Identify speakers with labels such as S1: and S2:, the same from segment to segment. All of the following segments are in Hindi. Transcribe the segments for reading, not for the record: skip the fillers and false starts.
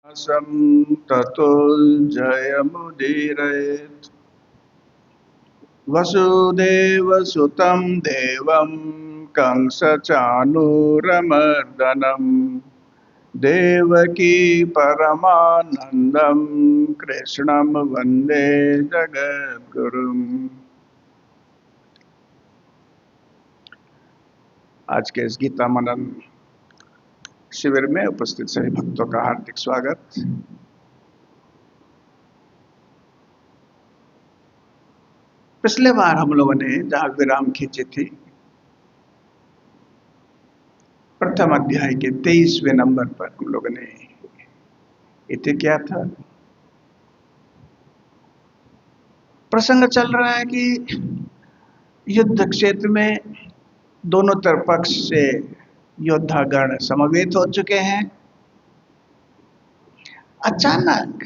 S1: ततो जयमुदीरयेत् वसुदेवसुतं देवं कंसचाणूरमर्दनं देवकी परमानंदं कृष्णं वंदे जगद्गुरुम्। आज के इस गीता मनन शिविर में उपस्थित सभी भक्तों का हार्दिक स्वागत। पिछले बार हम लोगों ने जहां विराम खींची थी, प्रथम अध्याय के 23वें नंबर पर हम लोगों ने इति क्या था। प्रसंग चल रहा है कि युद्ध क्षेत्र में दोनों तरफ पक्ष से योद्धागण समवेत हो चुके हैं। अचानक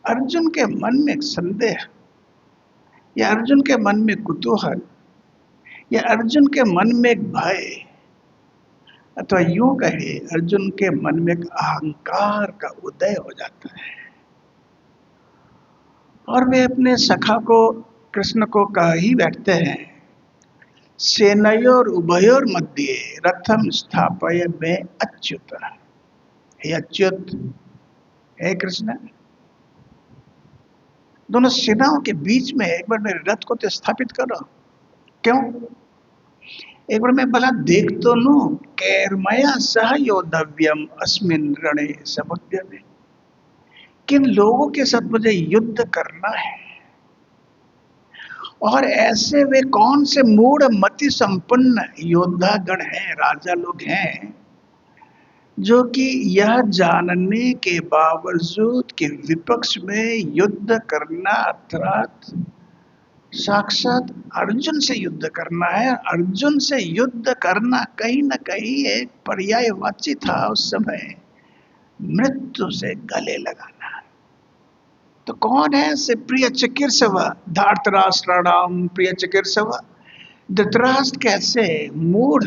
S1: अर्जुन के मन में एक संदेह, या अर्जुन के मन में कुतूहल, या अर्जुन के मन में एक भय, अथवा यूं कहे अर्जुन के मन में एक अहंकार का उदय हो जाता है। और वे अपने सखा को, कृष्ण को कह ही बैठते हैं, सेनयोर उभयोर मध्य रथम स्थापय में अच्युत। हे अच्युत, हे कृष्ण, दोनों सेनाओं के बीच में एक बार मेरे रथ को तो स्थापित करो। क्यों? एक बार मैं भला देख तो लूं, कैर्मया सह योद्धव्यम अस्मिन रणे समुद्यमे, किन लोगों के साथ मुझे युद्ध करना है, और ऐसे वे कौन से मूढ़ मति संपन्न योद्धागण हैं, राजा लोग हैं, जो कि यह जानने के बावजूद कि विपक्ष में युद्ध करना अर्थात साक्षात अर्जुन से युद्ध करना है। अर्जुन से युद्ध करना कहीं न कहीं एक पर्यायवाची था उस समय, मृत्यु से गले लगाना। तो कौन है से प्रिय चिकित्सव धार्तराष्ट्राणाम प्रिय चिकित्सव, धृतराष्ट्र कैसे मूढ़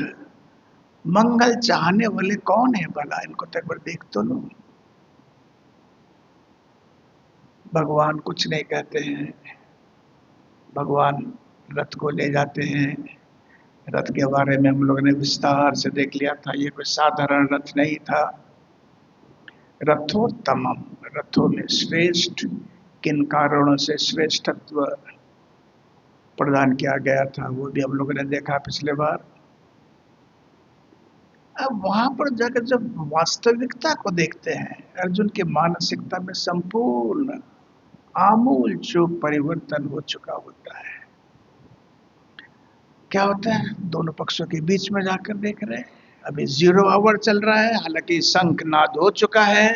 S1: मंगल चाहने वाले कौन है भला, इनको तो एक बार देख तो लो। भगवान कुछ नहीं कहते हैं, भगवान रथ को ले जाते हैं। रथ के बारे में हम लोगों ने विस्तार से देख लिया था, ये कोई साधारण रथ नहीं था। रथोत्तमम, रथों में श्रेष्ठ, किन कारणों से श्रेष्ठत्व प्रदान किया गया था वो भी हम लोगों ने देखा पिछले बार। अब वहां पर जाकर जब वास्तविकता को देखते हैं, अर्जुन की मानसिकता में संपूर्ण आमूल चूक परिवर्तन हो चुका होता है। क्या होता है, दोनों पक्षों के बीच में जाकर देख रहे हैं, अभी 0 आवर चल रहा है, हालांकि शंखनाद हो चुका है।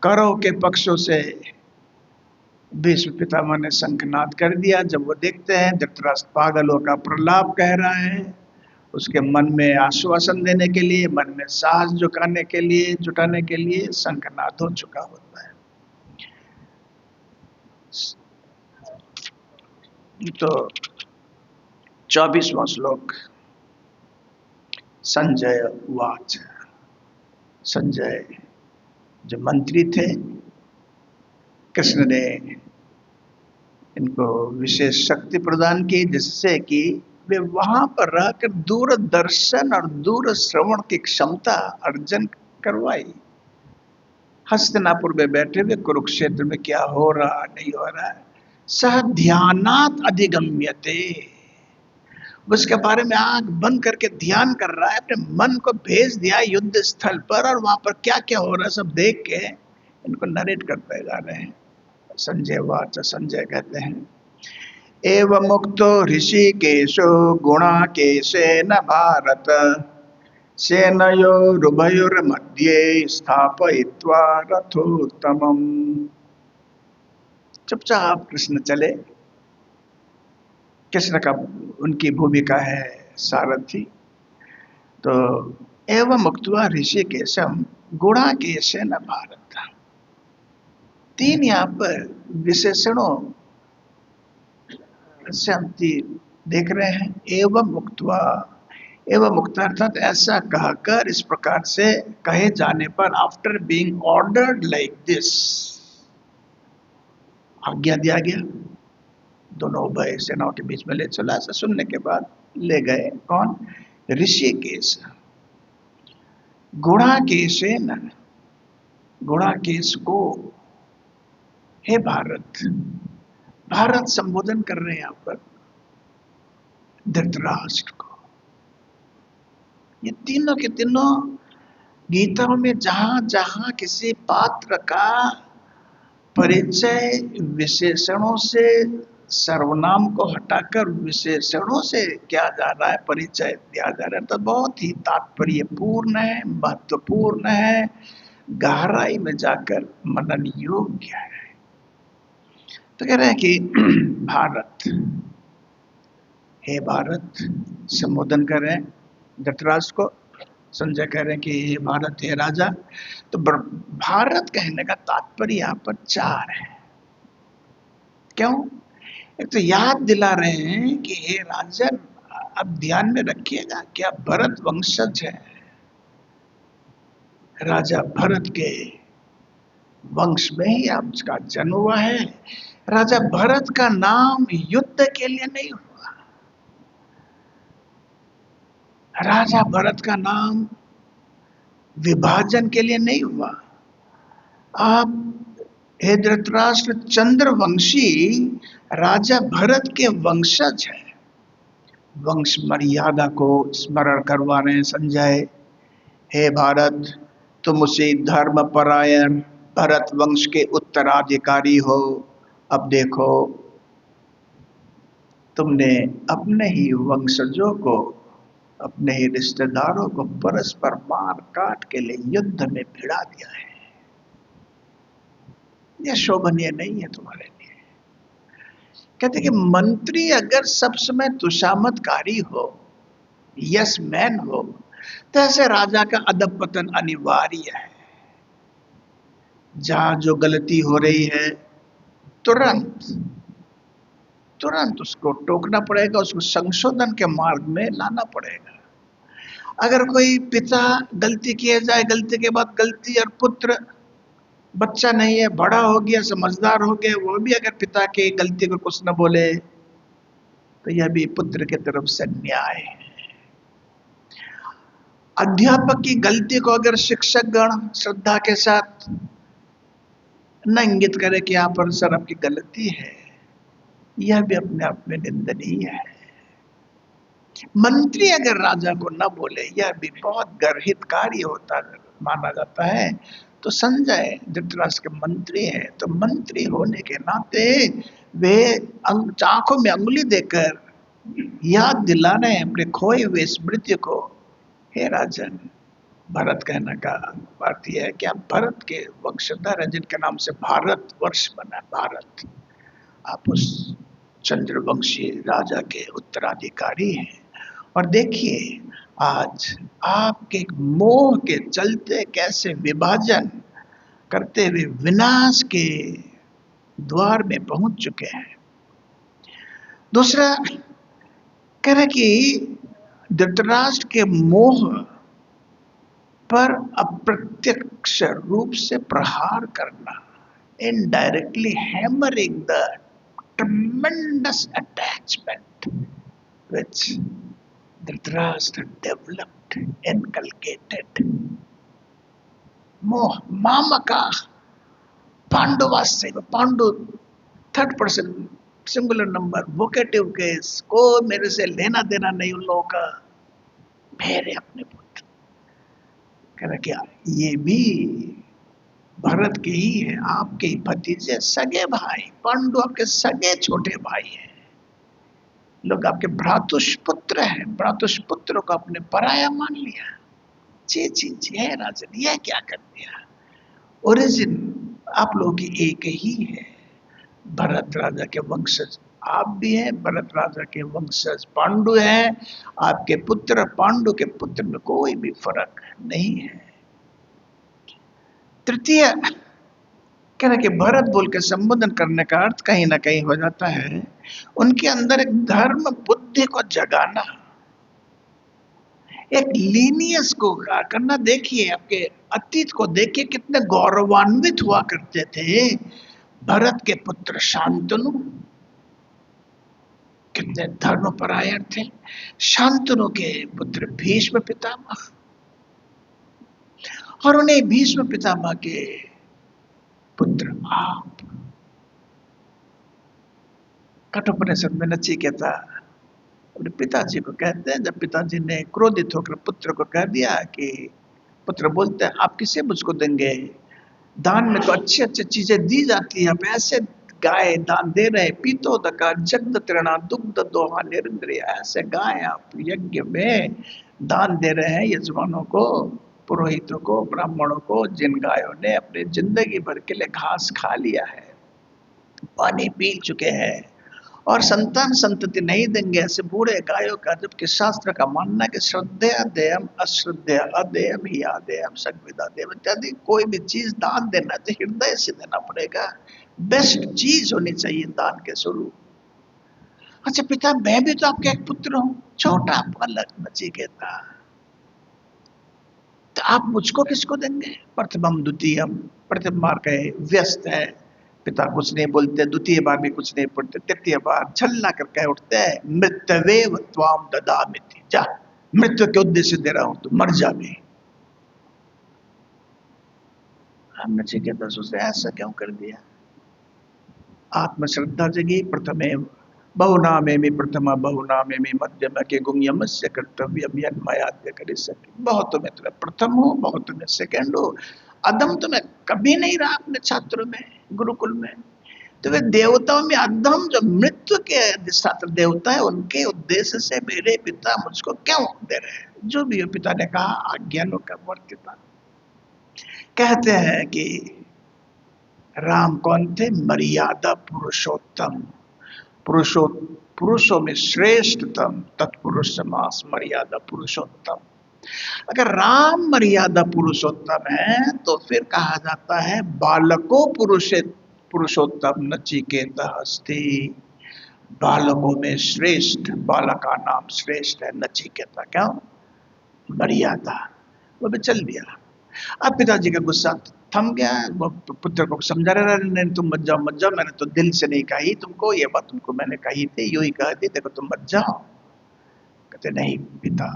S1: कौरव के पक्षों से भीष्म पितामह ने शंखनाद कर दिया। जब वो देखते हैं धृतराष्ट्र पागल होकर प्रलाप कह रहा है, उसके मन में आश्वासन देने के लिए, मन में साहस जुटाने के लिए शंखनाद हो चुका होता है। तो 24वां श्लोक, संजय वाच। संजय जो मंत्री थे, कृष्ण ने इनको विशेष शक्ति प्रदान की जिससे कि वे वहां पर रहकर दूरदर्शन और दूर श्रवण की क्षमता अर्जन करवाई। हस्तिनापुर में बैठे हुए कुरुक्षेत्र में क्या हो रहा नहीं हो रहा है, सह ध्यानात अधिगम्यते, उसके बारे में आंख बंद करके ध्यान कर रहा है, अपने मन को भेज दिया युद्ध स्थल पर, और वहां पर क्या क्या हो रहा है सब देख के इनको नरेट करते जा रहे हैं। संजय वाच, संजय कहते हैं, एवं मुक्तो ऋषिकेशो गुणाकेशेन भारत सेनयोरुभयोर्मध्ये स्थापयित्वा रथोत्तमम्। चुपचाप कृष्ण चले। कृष्ण का उनकी भूमिका है सारथी। तो एवं मुक्त्वा ऋषिकेशम गुणाकेशेन भारत, 3 यहाँ पर विशेषणों से हम देख रहे हैं। एवं मुक्त्वा, एवं मुक्त अर्थात ऐसा कहकर, इस प्रकार से कहे जाने पर, after being ordered like this, आज्ञा दिया गया, दोनों उभय सेनाओं के बीच में ले चला। ऐसा सुनने के बाद ले गए कौन? ऋषिकेश। गुणाकेशेन, गुणाकेश को, हे भारत, भारत संबोधन कर रहे हैं यहां पर धृतराष्ट्र को। ये तीनों के तीनों गीताओं में जहां जहां किसी पात्र का परिचय विशेषणों से, सर्वनाम को हटाकर विशेषणों से किया जा रहा है, परिचय दिया जा रहा है, तो बहुत ही तात्पर्यपूर्ण है, महत्वपूर्ण है, गहराई में जाकर मनन योग्य है। तो कह रहे हैं कि भारत, हे भारत, संबोधन कर रहे हैं धृतराष्ट्र को। संजय कह रहे हैं कि हे भारत, हे राजा। तो भारत कहने का तात्पर्य यहां पर चार है। क्यों? एक तो याद दिला रहे हैं कि हे राजन, अब ध्यान में रखिएगा क्या भरत वंशज है, राजा भरत के वंश में ही आपका जन्म हुआ है। राजा भरत का नाम युद्ध के लिए नहीं हुआ, राजा भरत का नाम विभाजन के लिए नहीं हुआ। आप हे धृतराष्ट्र चंद्रवंशी राजा भरत के वंशज हैं। वंश मर्यादा को स्मरण करवा रहे हैं संजय। हे भारत, तुम उसी धर्म परायण भरत वंश के उत्तराधिकारी हो। अब देखो, तुमने अपने ही वंशजों को, अपने ही रिश्तेदारों को परस्पर मार काट के लिए युद्ध में भिड़ा दिया है। यह शोभनीय नहीं है तुम्हारे लिए। कहते कि मंत्री अगर सब समय तुषामतकारी हो, यस मैन हो, तो ऐसे राजा का अधः पतन अनिवार्य है। जहां जो गलती हो रही है, तुरंत तुरंत उसको टोकना पड़ेगा, उसको संशोधन के मार्ग में लाना पड़ेगा। अगर कोई पिता गलती किए जाए, गलती के बाद गलती, और पुत्र बच्चा नहीं है, बड़ा हो गया, समझदार हो गया, वो भी अगर पिता की गलती को कुछ न बोले, तो यह भी पुत्र की तरफ से न्याय है। अध्यापक की गलती को अगर शिक्षक गण श्रद्धा के साथ न इंगित करे कि यहाँ पर सर आपकी गलती है, यह भी अपने आप में निंदनीय है। मंत्री अगर राजा को न बोले, यह भी बहुत गर्हित कार्य होता माना जाता है। तो संजय धृतराष्ट्र के मंत्री हैं, तो मंत्री होने के नाते वे आंखों में अंगुली देकर याद दिला रहे हैं अपने खोए हुए स्मृति को। हे राजन, भरत कहने का अर्थ यह है कि आप भरत के वंशधर हैं, जिनके नाम से भारत वर्ष बना। भारत, आप उस चंद्रवंशी राजा के उत्तराधिकारी हैं। और देखिए, आज आपके मोह के चलते कैसे विभाजन करते हुए विनाश के द्वार में पहुंच चुके हैं। दूसरा कह रहे कि धृतराष्ट्र के मोह पर अप्रत्यक्ष रूप से प्रहार करना, indirectly hammering the tremendous attachment which Dhritarashtra developed, inculcated. मोह, मामका, पांडवास्य, Pandu third person singular number, vocative case, को मेरे से लेना देना नहीं उन लोगों का, मेरे अपने पुत्र। कह क्या ये भी भरत के ही है, आपके ही भतीजे, सगे भाई। पांडु आपके सगे छोटे भाई हैं, लोग आपके भ्रातुष्पुत्र हैं। भ्रातुष्पुत्र को आपने पराया मान लिया। जी जी जी, है राजन, यह क्या कर दिया? ओरिजिन आप लोगों की एक ही है, भरत राजा के वंशज आप भी हैं, भरत राजा के वंशज पांडु हैं। आपके पुत्र पांडु के पुत्र में कोई भी फर्क नहीं है। तृतीय कहना कि भरत बोल के संबोधन करने का अर्थ कहीं ना कहीं हो जाता है उनके अंदर एक धर्म बुद्धि को जगाना। एक लीनियस को करना। देखिए, आपके अतीत को देखिए, कितने गौरवान्वित हुआ करते थे भरत के पुत्र शांतनु, कितने धर्मपरायण थे। शांतनु के पुत्र भीष्म पितामह, और उन्हें भीष्म पितामह के पुत्र आप। कठोपनिषद में नचिकेता अपने पिताजी को कहते हैं, जब पिताजी ने क्रोधित होकर पुत्र को कह दिया कि, पुत्र बोलते हैं आप किसे मुझको देंगे, दान में तो अच्छी अच्छी चीजें दी जाती है, आप ऐसे गाय दान दे रहे, पीतोदका जगद तृणा दुग्ध दोहा निरंद्रिय, ऐसे गाय आप यज्ञ में दान दे रहे हैं यजमानों को, पुरोहितों को, ब्राह्मणों को, जिन गायों ने अपने जिंदगी भर के लिए घास खा लिया है, पानी पी चुके हैं, और संतान संतति नहीं देंगे ऐसे बूढ़े गायों का, जबकि शास्त्र का मानना है कि श्रद्धेय देयम अश्रद्धेय अदेयम ही आदेयम सगविदा देव इत्यादि। कोई भी चीज दान देना तो हृदय से देना पड़ेगा, बेस्ट चीज होनी चाहिए दान के स्वरूप। अच्छा पिता, मैं भी तो आपके एक पुत्र हूं, छोटा पलक नचिकेता, तो आप मुझको किसको देंगे? प्रथमम द्वितीयम, प्रथम बार कहे व्यस्त है, पिता कुछ नहीं बोलते, द्वितीय बार भी कुछ नहीं बोलते, तृतीय बार छल्ला कर कह उठते हैं, मृत्यवेव त्वाम ददामिति, जा मृत्यु के उद्देश्य दे रहा हूं, तो मर जा भी। हम नचिकेता सोचते ऐसा क्यों कर दिया? आत्मश्रद्धा जगी। प्रथमे बहुनामे में प्रथमा बहुनामे में मध्यम के गुंयम से कर्तव्यम यन्मयाद्य कर सके। बहुत में तो मैं प्रथम हूँ, बहुत में सेकेंड हूँ, अधम तो मैं कभी नहीं रहा अपने छात्रों में, गुरुकुल में। तो वे देवताओं में अधम जो मृत्यु के अधिष्ठात्र देवता है, उनके उद्देश्य से मेरे पिता मुझको क्यों दे रहे हैं? जो भी पिता ने कहा आज्ञानों का वर्तिता। कहते हैं कि राम कौन थे? मर्यादा पुरुषोत्तम, पुरुषों में श्रेष्ठतम, तत्पुरुष समास मर्यादा पुरुषोत्तम। अगर राम मर्यादा पुरुषोत्तम है तो फिर कहा जाता है बालको पुरुषोत्तम नचिकेता अस्ति। बालकों में श्रेष्ठ, बालक का नाम श्रेष्ठ है नचिकेता। क्यों? मर्यादा। वो भी चल दिया। अब पिताजी का गुस्सा थम गया, वो पुत्र को समझा रहा, नहीं तुम मत जाओ मत जाओ, मैंने तो दिल से नहीं कही तुमको, ये बात तुमको मैंने कही थी, यूं ही कही थी, देखो तुम मत जाओ। कहते नहीं पिता,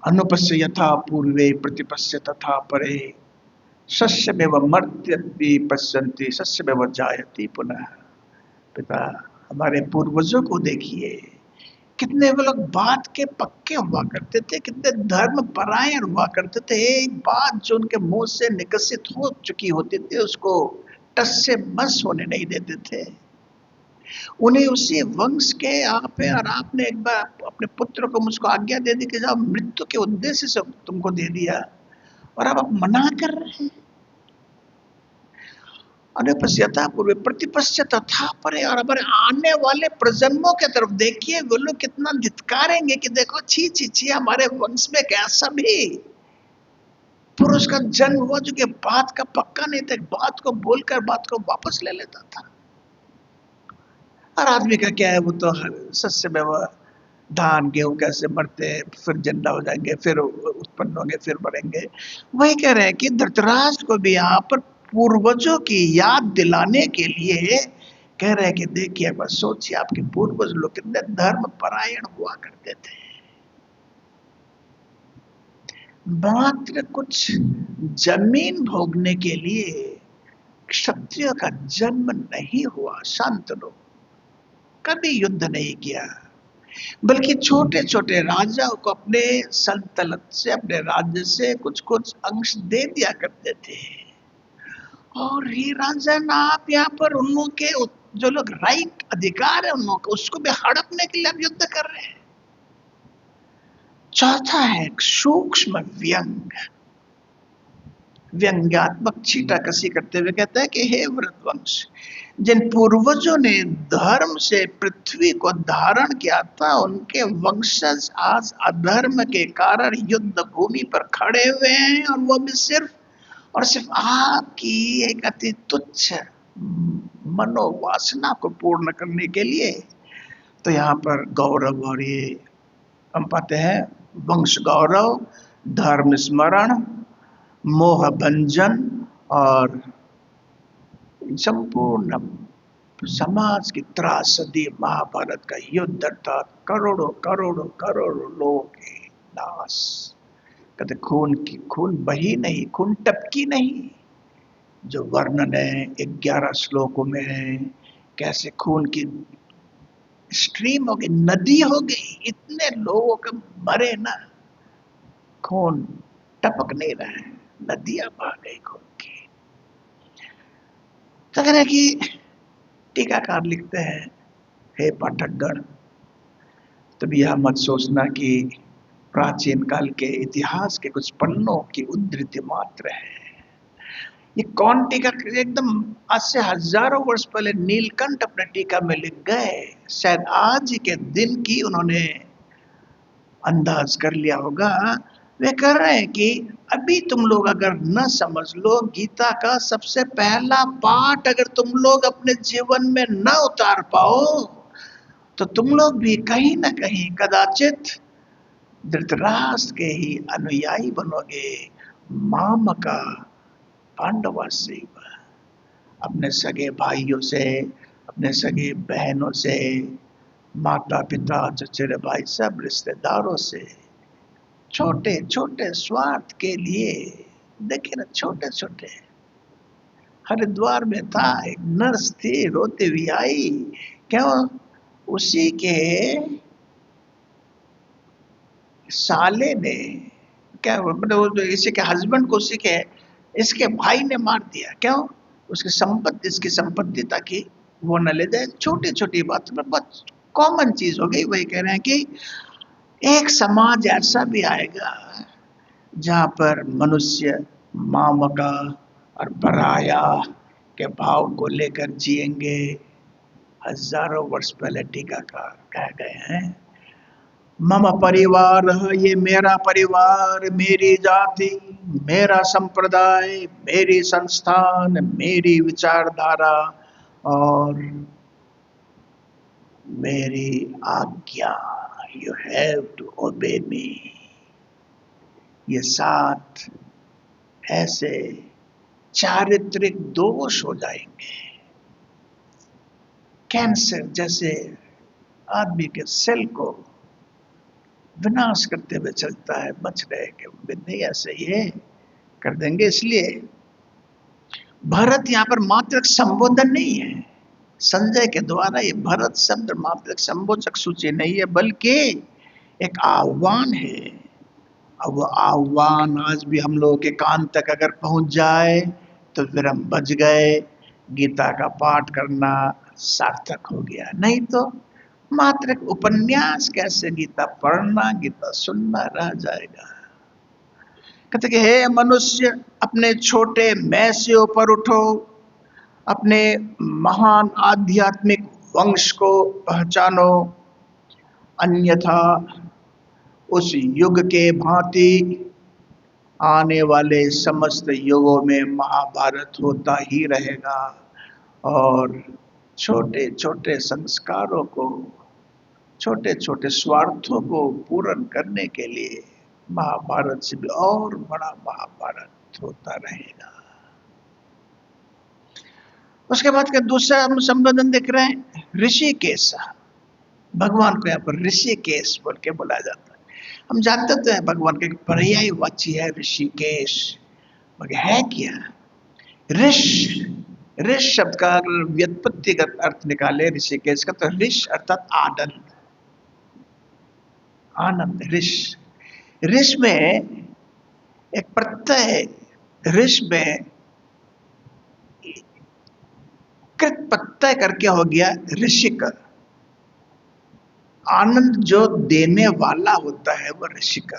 S1: अनुपस्य यथा पूर्वे प्रतिपस्य तथा परे, सस्य में वह मर्त्यति पश्यन्ति सस्य में वह जायति पुनः। पिता, हमारे पूर्वजों को देखिए, कितने वो लोग बात के पक्के हुआ करते थे, कितने धर्म परायण हुआ करते थे। एक बात जो उनके मुंह से निकसित हो चुकी होती थी उसको टस से मस होने नहीं देते थे। उन्हें उसी वंश के आप है, और आपने एक बार अपने पुत्र को मुझको आज्ञा दे दी कि जब मृत्यु के उद्देश्य से तुमको दे दिया, और अब आप मना कर रहे हैं। अनुपस्यता पूर्व प्रतिपश्य तथा परे, और हमारे आने वाले प्रजन्मों के तरफ देखिए, वो लोग कितना धित्कारेंगे कि देखो छी छी छी, हमारे वंश में कैसा भी पुरुष का जन्म हुआ जो कि बात का पक्का नहीं था, बात को बोलकर बात को वापस ले लेता था। और आदमी का क्या है, वो तो सस्य में वह धान गेहूं कैसे मरते, फिर जिंदा हो जाएंगे, फिर उत्पन्न होंगे, फिर मरेंगे। वही कह रहे हैं कि धृतराष्ट्र को भी यहाँ पर पूर्वजों की याद दिलाने के लिए कह रहे हैं कि देखिए, बस सोचिए आपके पूर्वज लोग कितने धर्म परायण हुआ करते थे। मात्र कुछ जमीन भोगने के लिए क्षत्रिय का जन्म नहीं हुआ। शांतनु कभी युद्ध नहीं किया, बल्कि छोटे छोटे राजाओं को अपने सल्तनत से, अपने राज्य से कुछ कुछ अंश दे दिया करते थे। और ये राजन, आप यहाँ पर उन लोगों के जो लोग राइट अधिकार है उन लोगों को, उसको भी हड़पने के लिए आप युद्ध कर रहे हैं। चौथा है सूक्ष्म व्यंग, व्यंग्यात्मक छीटा कसी करते हुए कहता है कि हे व्रतवंश, जिन पूर्वजों ने धर्म से पृथ्वी को धारण किया था, उनके वंशज आज अधर्म के कारण युद्ध भूमि पर खड़े हुए हैं, और वो भी सिर्फ और सिर्फ आपकी एक अति तुच्छ मनोवासना को पूर्ण करने के लिए। तो यहाँ पर गौरव और ये हम पाते हैं वंश गौरव, धर्म स्मरण, मोह भंजन और संपूर्ण समाज की त्रासदी, महाभारत का युद्ध अर्थात करोड़ों करोड़ों करोड़ों लोगों के नाश। कहते खून की खून बही नहीं, खून टपकी नहीं। जो वर्णन है 11 श्लोकों में है, कैसे खून की स्ट्रीम हो गई, नदी हो गई, इतने लोगों के मरे ना, खून टपक नहीं रहा है, नदियां बह गई खून की। तो कहना कि टीकाकार लिखते हैं, हे पाठकगण, तब यह मत सोचना कि प्राचीन काल के इतिहास के कुछ पन्नों की उद्धृति मात्र है। ये कौन टीका, एकदम आज से हजारों वर्ष पहले नीलकंठ अपने टीका में लिख गए। शायद आज के दिन की उन्होंने अंदाज कर लिया होगा। वे कह रहे हैं कि अभी तुम लोग अगर न समझ लो, गीता का सबसे पहला पाठ अगर तुम लोग अपने जीवन में न उतार पाओ, तो तुम लोग भी कहीं ना कहीं कदाचित धृतराष्ट्र के ही अनुयायी बनोगे। मामका पांडवासी, अपने सगे भाइयों से, अपने सगे बहनों से, माता पिता चचेरे भाई सब रिश्तेदारों से छोटे छोटे स्वार्थ के लिए, देखिए ना, छोटे छोटे। हरिद्वार में था, एक नर्स थी, रोती हुई आई, क्यों? उसी के साले ने, क्या मतलब इसी के हस्बैंड को उसी के इसके भाई ने मार दिया। क्यों? उसकी संपत्ति, इसकी संपत्ति ताकि वो न ले जाए। छोटी छोटी बात में बहुत कॉमन चीज हो गई। वही कह रहे हैं कि एक समाज ऐसा भी आएगा जहां पर मनुष्य मामका और पराया के भाव को लेकर जिएंगे। हजारों वर्ष पहले टीकाकार कह गए हैं, मम परिवार, ये मेरा परिवार, मेरी जाति, मेरा संप्रदाय, मेरी संस्थान, मेरी विचारधारा और मेरी आज्ञा। यू हैव टू ओबे मी। ये 7 ऐसे चारित्रिक दोष हो जाएंगे, कैंसर जैसे आदमी के सेल को विनाश करते हुए चलता है, बच रहे कि नहीं, ऐसे ये कर देंगे। इसलिए भरत यहाँ पर मात्र संबोधन नहीं है संजय के द्वारा, ये भरत शब्द मात्र संबोधक सूची नहीं है, बल्कि एक आह्वान है। अब वो आह्वान आज भी हम लोगों के कान तक अगर पहुंच जाए तो फिर हम बच गए, गीता का पाठ करना सार्थक हो गया। नहीं तो मात्र एक उपन्यास कैसे गीता पढ़ना, गीता सुनना रह जाएगा। कहते कि हे मनुष्य, अपने छोटे मैं से ऊपर उठो, अपने महान आध्यात्मिक वंश को पहचानो, अन्यथा उस युग के भांति आने वाले समस्त युगों में महाभारत होता ही रहेगा और छोटे छोटे संस्कारों को, छोटे छोटे स्वार्थों को पूर्ण करने के लिए महाभारत से भी और बड़ा महाभारत होता रहेगा। उसके बाद का दूसरा हम संबोधन देख रहे हैं, ऋषिकेश। भगवान को यहाँ पर ऋषिकेश बोल के बुलाया जाता है। हम जानते तो है भगवान के पर्याय वाची है ऋषिकेश, मगर है क्या? ऋष, ऋष शब्द का अगर व्युत्पत्तिगत अर्थ निकाले ऋषिकेश का, तो ऋष अर्थात आनंद, आनंद। ऋष, ऋष में एक प्रत्यय है, ऋष में कृत प्रत्यय करके हो गया ऋषिक। आनंद जो देने वाला होता है वो ऋषिक।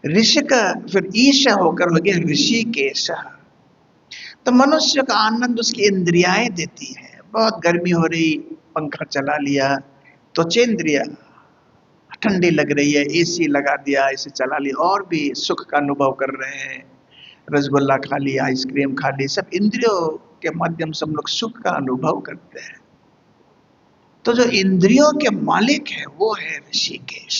S1: ऋषिक फिर ईश होकर हो गया ऋषिकेश। तो मनुष्य का आनंद उसकी इंद्रियाएं देती है। बहुत गर्मी हो रही, पंखा चला लिया, त्वचेंद्रिय ठंडी लग रही है, एसी लगा दिया, एसी चला लिया, और भी सुख का अनुभव कर रहे हैं, रसगुल्ला खा लिया, आइसक्रीम खा ली, सब इंद्रियों के माध्यम से हम लोग सुख का अनुभव करते हैं। तो जो इंद्रियों के मालिक है वो है ऋषिकेश।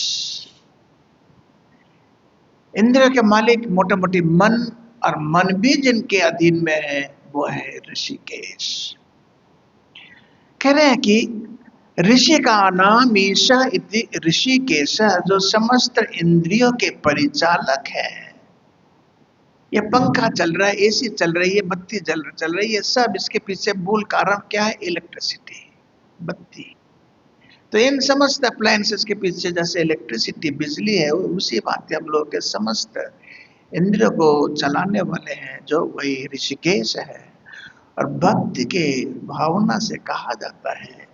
S1: इंद्रियों के मालिक मोटा मोटी मन, और मन भी जिनके अधीन में है वो है ऋषिकेश। कह रहे हैं कि ऋषि का नाम ईशा इति ऋषिकेश, जो समस्त इंद्रियों के परिचालक है। ये पंखा चल रहा है, एसी चल रही है, बत्ती चल रही है, सब इसके पीछे मूल कारण क्या है? इलेक्ट्रिसिटी, बत्ती। तो इन समस्त अप्लायंसेस के पीछे जैसे इलेक्ट्रिसिटी बिजली है, उसी भांति हम लोग के समस्त इंद्रियों को चलाने वाले हैं जो वही ऋषिकेश है। और भक्ति के भावना से कहा जाता है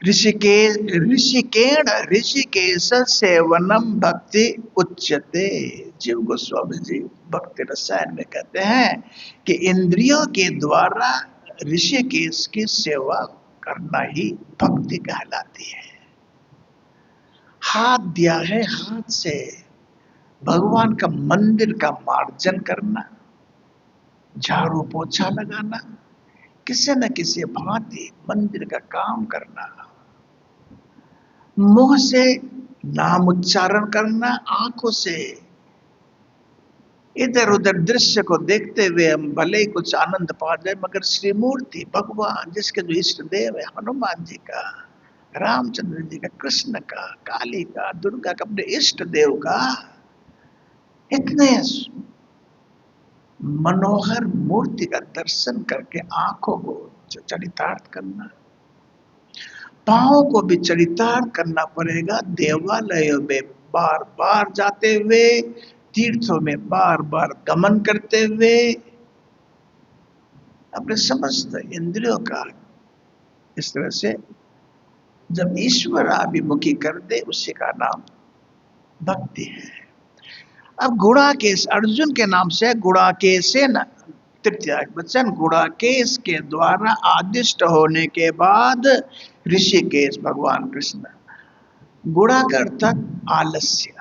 S1: ऋषिकेश, ऋषिकेण ऋषिकेश सेवनम भक्ति उच्यते। जीव गोस्वामी जी भक्ति रसायन में कहते हैं कि इंद्रियों के द्वारा ऋषिकेश की सेवा करना ही भक्ति कहलाती है। हाथ दिया है, हाथ से भगवान का मंदिर का मार्जन करना, झाड़ू पोछा लगाना, किसी न किसी भांति मंदिर का काम करना, मुंह से नाम उच्चारण करना, आंखों से इधर उधर दृश्य को देखते हुए हम भले ही कुछ आनंद पा जाए, मगर श्री मूर्ति भगवान जिसके जो इष्ट देव है, हनुमान जी का, रामचंद्र जी का, कृष्ण का, काली का, दुर्गा का, अपने इष्ट देव का इतने मनोहर मूर्ति का दर्शन करके आंखों को चरितार्थ करना, पांव को भी चरितार्थ करना पड़ेगा। देवालयों में बार बार जाते हुए, तीर्थों में बार बार गमन करते हुए, अपने समस्त इंद्रियों का इस तरह से जब ईश्वर अभिमुखी कर दे, उसी का नाम भक्ति है। अब गुड़ाकेश अर्जुन के नाम से गुड़ाकेशेन, तृतीय वचन, गुड़ाकेश के द्वारा आदिष्ट होने के बाद ऋषिकेश भगवान कृष्ण। गुड़ा का अर्थ आलस्य।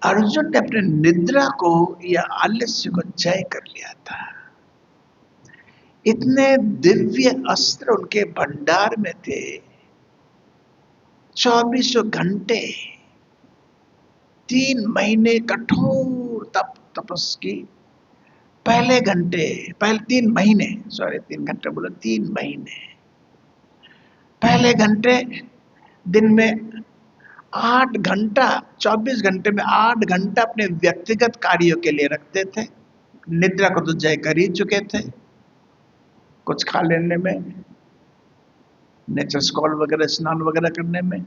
S1: अर्जुन ने अपने निद्रा को या आलस्य को जय कर लिया था। इतने दिव्य अस्त्र उनके भंडार में थे, 24 घंटे 3 महीने कठोर तपस की। पहले 3 महीने, सॉरी 3 घंटे बोला, 3 महीने। पहले घंटे दिन में 8 घंटा, 24 घंटे में 8 घंटा अपने व्यक्तिगत कार्यों के लिए रखते थे। निद्रा को तो जय कर ही चुके थे, कुछ खा लेने में, नेचर स्कॉल वगैरह, स्नान वगैरह करने में।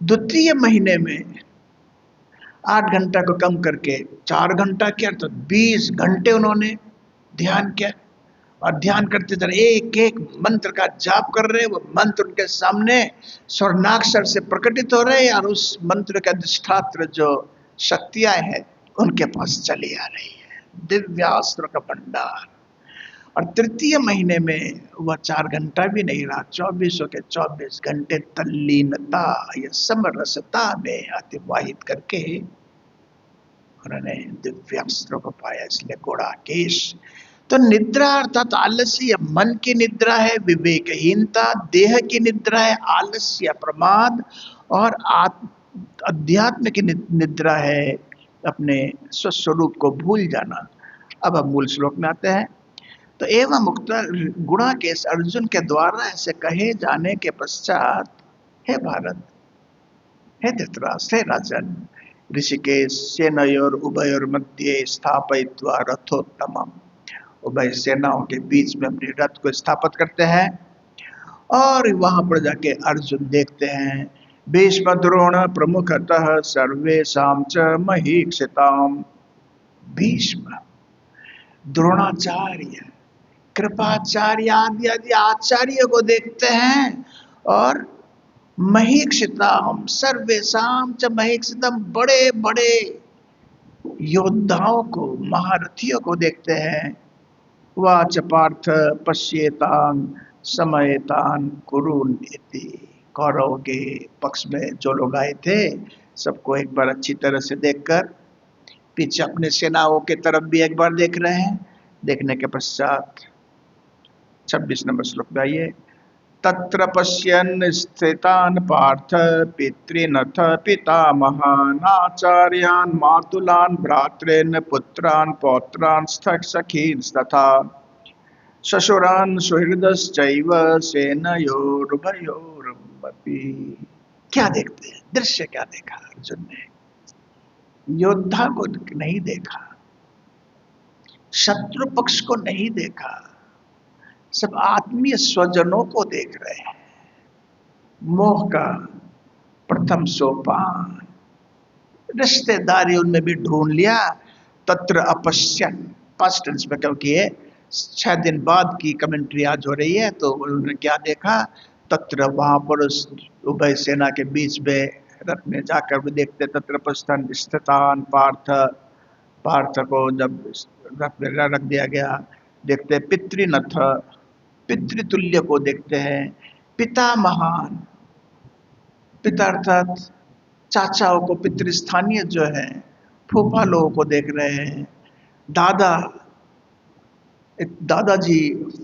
S1: द्वितीय महीने में 8 घंटा को कम करके 4 घंटा किया, तो 20 घंटे उन्होंने ध्यान किया। और ध्यान करते थे, एक एक मंत्र का जाप कर रहे, वो मंत्र उनके सामने स्वर्णाक्षर से प्रकटित हो रहे, और उस मंत्र के अधिष्ठात्र जो शक्तियां हैं उनके पास चली आ रही है, दिव्यास्त्र का भंडार। और तृतीय महीने में वह 4 घंटा भी नहीं रहा, 24 के 24 घंटे तल्लीनता या समरसता में अतिवाहित करके उन्होंने दिव्यास्त्रों को पाया। इसलिए गुड़ाकेश। तो निद्रा अर्थात आलस्य मन की निद्रा है, विवेकहीनता देह की निद्रा है, आलस्य प्रमाद, और अध्यात्म की निद्रा है अपने स्वस्वरूप को भूल जाना। अब हम मूल श्लोक में आते हैं। तो एवं मुक्त गुणाकेश अर्जुन के द्वारा ऐसे कहे जाने के पश्चात, हे भारत, हे धृतराष्ट्र, हे राजन, ऋषिकेश सेनयोर उभयोर मध्य स्थापयित्वा रथोत्तमम, उभय सेनाओं के बीच में अपने रथ को स्थापित करते हैं। और वहां पर जाके अर्जुन देखते हैं भीष्म द्रोण प्रमुखतः सर्वेषां च महीक्षिताम्। भीष्म, द्रोणाचार्य, कृपाचार्य आदि आदि आचार्य को देखते हैं, और महीक्षिताम सर्वेषां च महीक्षितम, बड़े बड़े योद्धाओं को, महारथियों को देखते हैं। वाच पार्थ पश्येतान समयतान कुरुन इति। कौरव के पक्ष में जो लोग आए थे, सबको एक बार अच्छी तरह से देखकर पीछे अपने सेनाओं के तरफ भी एक बार देख रहे हैं। देखने के पश्चात 26 नंबर श्लोक में आइए। तत्र पश्यन् स्थितान् पार्थ पितॄनथ पितामहान् आचार्यान् मातुलान् भ्रातॄन् पुत्रान् पौत्रान् सखींस्तथा ससुरान् सुहृदश्चैव सेनयोरुभयोरपि। क्या देखते हैं? दृश्य क्या देखा अर्जुन ने? योद्धा को नहीं देखा, शत्रु पक्ष को नहीं देखा, सब आत्मीय स्वजनों को देख रहे हैं। मोह का प्रथम सोपान रिश्तेदारी उनमें भी ढूंढ लिया। तत्र अपश्यन पास्ट टेंस में, क्योंकि ये 6 दिन बाद की कमेंट्री आज हो रही है, तो उन्होंने क्या देखा? तत्र, वहां पर उस उभय सेना के बीच में रथ में जाकर भी देखते, तत्र पश्यन स्थितान पार्थ, पार्थ को जब रथ में रख दिया गया, देखते पितृनथ, पितृतुल्य को देखते हैं। पिता महान, पिता अर्थात चाचाओं को, पितृस्थानीय जो है फूफा लोगों को देख रहे हैं। दादा, दादाजी,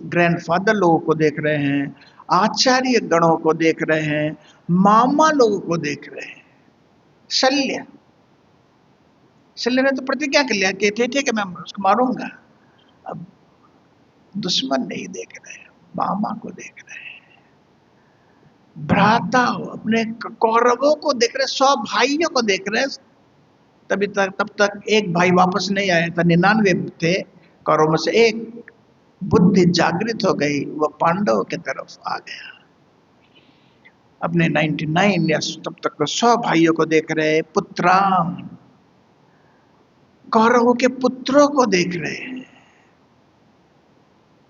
S1: ग्रैंडफादर लोगों को देख रहे हैं। आचार्य गणों को देख रहे हैं। मामा लोगों को देख रहे हैं। शल्य, शल्य ने तो प्रतिज्ञा कर लिया कि ठीक है मैं उसको मारूंगा। अब दुश्मन नहीं देख रहे हैं, मामा को देख रहे हैं। भ्राता अपने कौरवों को देख रहे, 100 भाइयों को देख रहे। तब तक एक भाई वापस नहीं आया था, 99 थे कौरवों में से एक बुद्धि जागृत हो गई, वह पांडवों की तरफ आ गया। अपने 99 या तब तक तो 100 भाइयों को देख रहे। पुत्रान, कौरवों के पुत्रों को देख रहे हैं।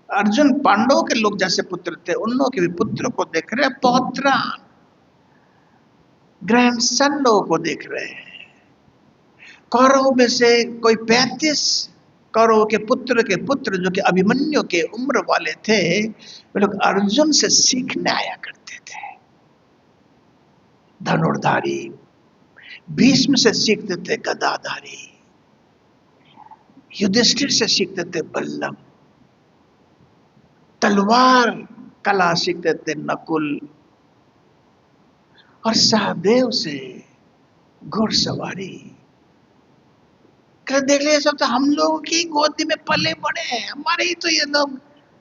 S1: अर्जुन पांडवों के लोग जैसे पुत्र थे, उन लोगों के भी पुत्रों को देख रहे। पौत्रान, ग्रैंडसन लोगों को देख रहे हैं। कौरवों में से कोई 35 कौरवों के पुत्र जो कि अभिमन्यु के उम्र वाले थे, वे लोग अर्जुन से सीखने आया करते थे। धनुर्धारी, भीष्म से सीखते थे गदाधारी, युधिष्ठिर से सीखते थे बल्लम, तलवार कला सीखते थे नकुल, और सहदेव से घुड़सवारी। देख लिया, सब तो हम लोगों की गोदी में पले बड़े हैं, हमारे ही तो ये लोग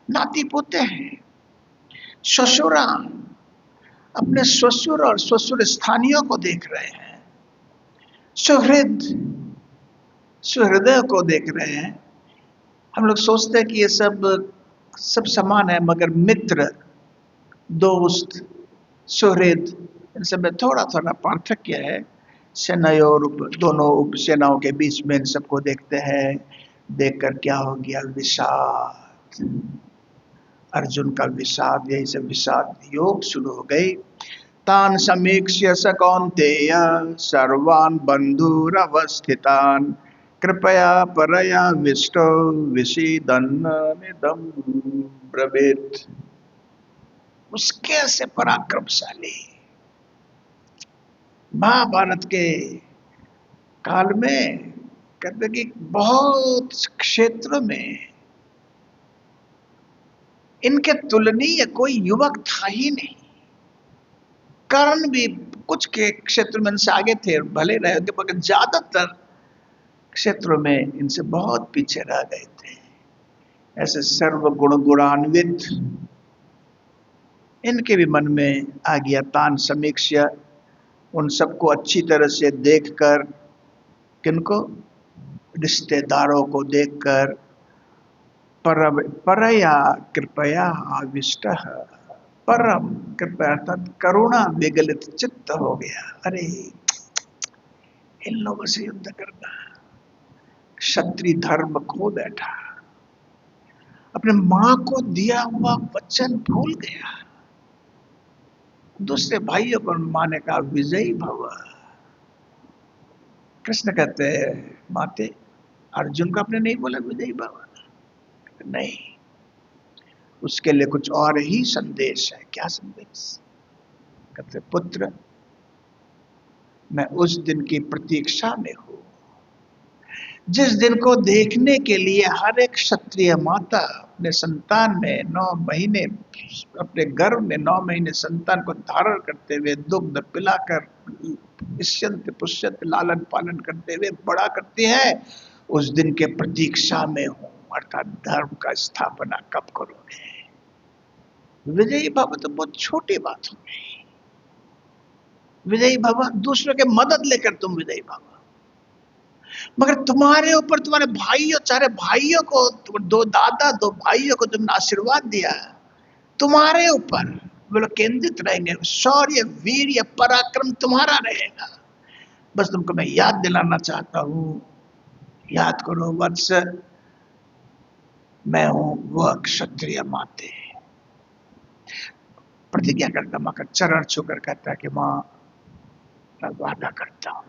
S1: नाती पोते हैं। ससुरा, अपने ससुर और ससुर स्थानीयों को देख रहे हैं। सुहृद, सुहृदय को देख रहे हैं। हम लोग सोचते हैं कि ये सब समान है, मगर मित्र, दोस्त, सुहृद, इन सब में थोड़ा थोड़ा पार्थक्य है। सेनाओं और दोनों उपसेनाओं के बीच में इन सबको देखते हैं। देखकर क्या हो गया? विषाद, अर्जुन का विषाद, यही से विषाद योग शुरू हो गई। तान समीक्ष्य स कौन्तेय सर्वान् बन्धुरवस्थितान् कृपया परया विष्टो विषीदन्नमिदं ब्रवीत्। उसके से पराक्रमशाली महाभारत के काल में कहते कि बहुत क्षेत्रों में इनके तुलनीय कोई युवक था ही नहीं। कर्ण भी कुछ के क्षेत्र में इनसे आगे थे, भले रहे, मगर ज्यादातर क्षेत्रों में इनसे बहुत पीछे रह गए थे। ऐसे सर्व गुण गुणान्वित इनके भी मन में आ गया। तान समीक्ष्य, उन सबको अच्छी तरह से देखकर, किनको? रिश्तेदारों को देखकर, परया कृपया आविष्ट, परम कृपया अर्थात करुणा विगलित चित्त हो गया। अरे इन लोगों से युद्ध करना, क्षत्रिय धर्म खो बैठा, अपने मां को दिया हुआ वचन भूल गया, दूसरे भाइयों पर माने का विजयी भव। कृष्ण कहते हैं, माते अर्जुन को आपने नहीं बोला विजयी भव? नहीं, उसके लिए कुछ और ही संदेश है। क्या संदेश? कहते पुत्र, मैं उस दिन की प्रतीक्षा में हूं जिस दिन को देखने के लिए हर एक क्षत्रिय माता अपने संतान में 9 महीने, अपने गर्भ में 9 महीने संतान को धारण करते हुए दुग्ध पिलाकर इष्यंत पुष्यंत लालन पालन करते हुए बड़ा करती है, उस दिन के प्रतीक्षा में हूं, अर्थात धर्म का स्थापना कब करोगे। विजयी भव तो बहुत छोटी बात हो गई। विजयी भव, दूसरों के मदद लेकर तुम विजयी भव, मगर तुम्हारे ऊपर तुम्हारे भाइयों, चारे भाइयों को, दो दादा दो भाइयों को तुमने आशीर्वाद दिया, तुम्हारे ऊपर वो लोग केंद्रित रहेंगे, शौर्य वीर्य पराक्रम तुम्हारा रहेगा। बस तुमको मैं याद दिलाना चाहता हूं, याद करो वत्स, मैं हूं वह क्षत्रिय माते। प्रतिज्ञा करता, मां का चरण छूकर कहता है कि मां मैं वादा करता हूं।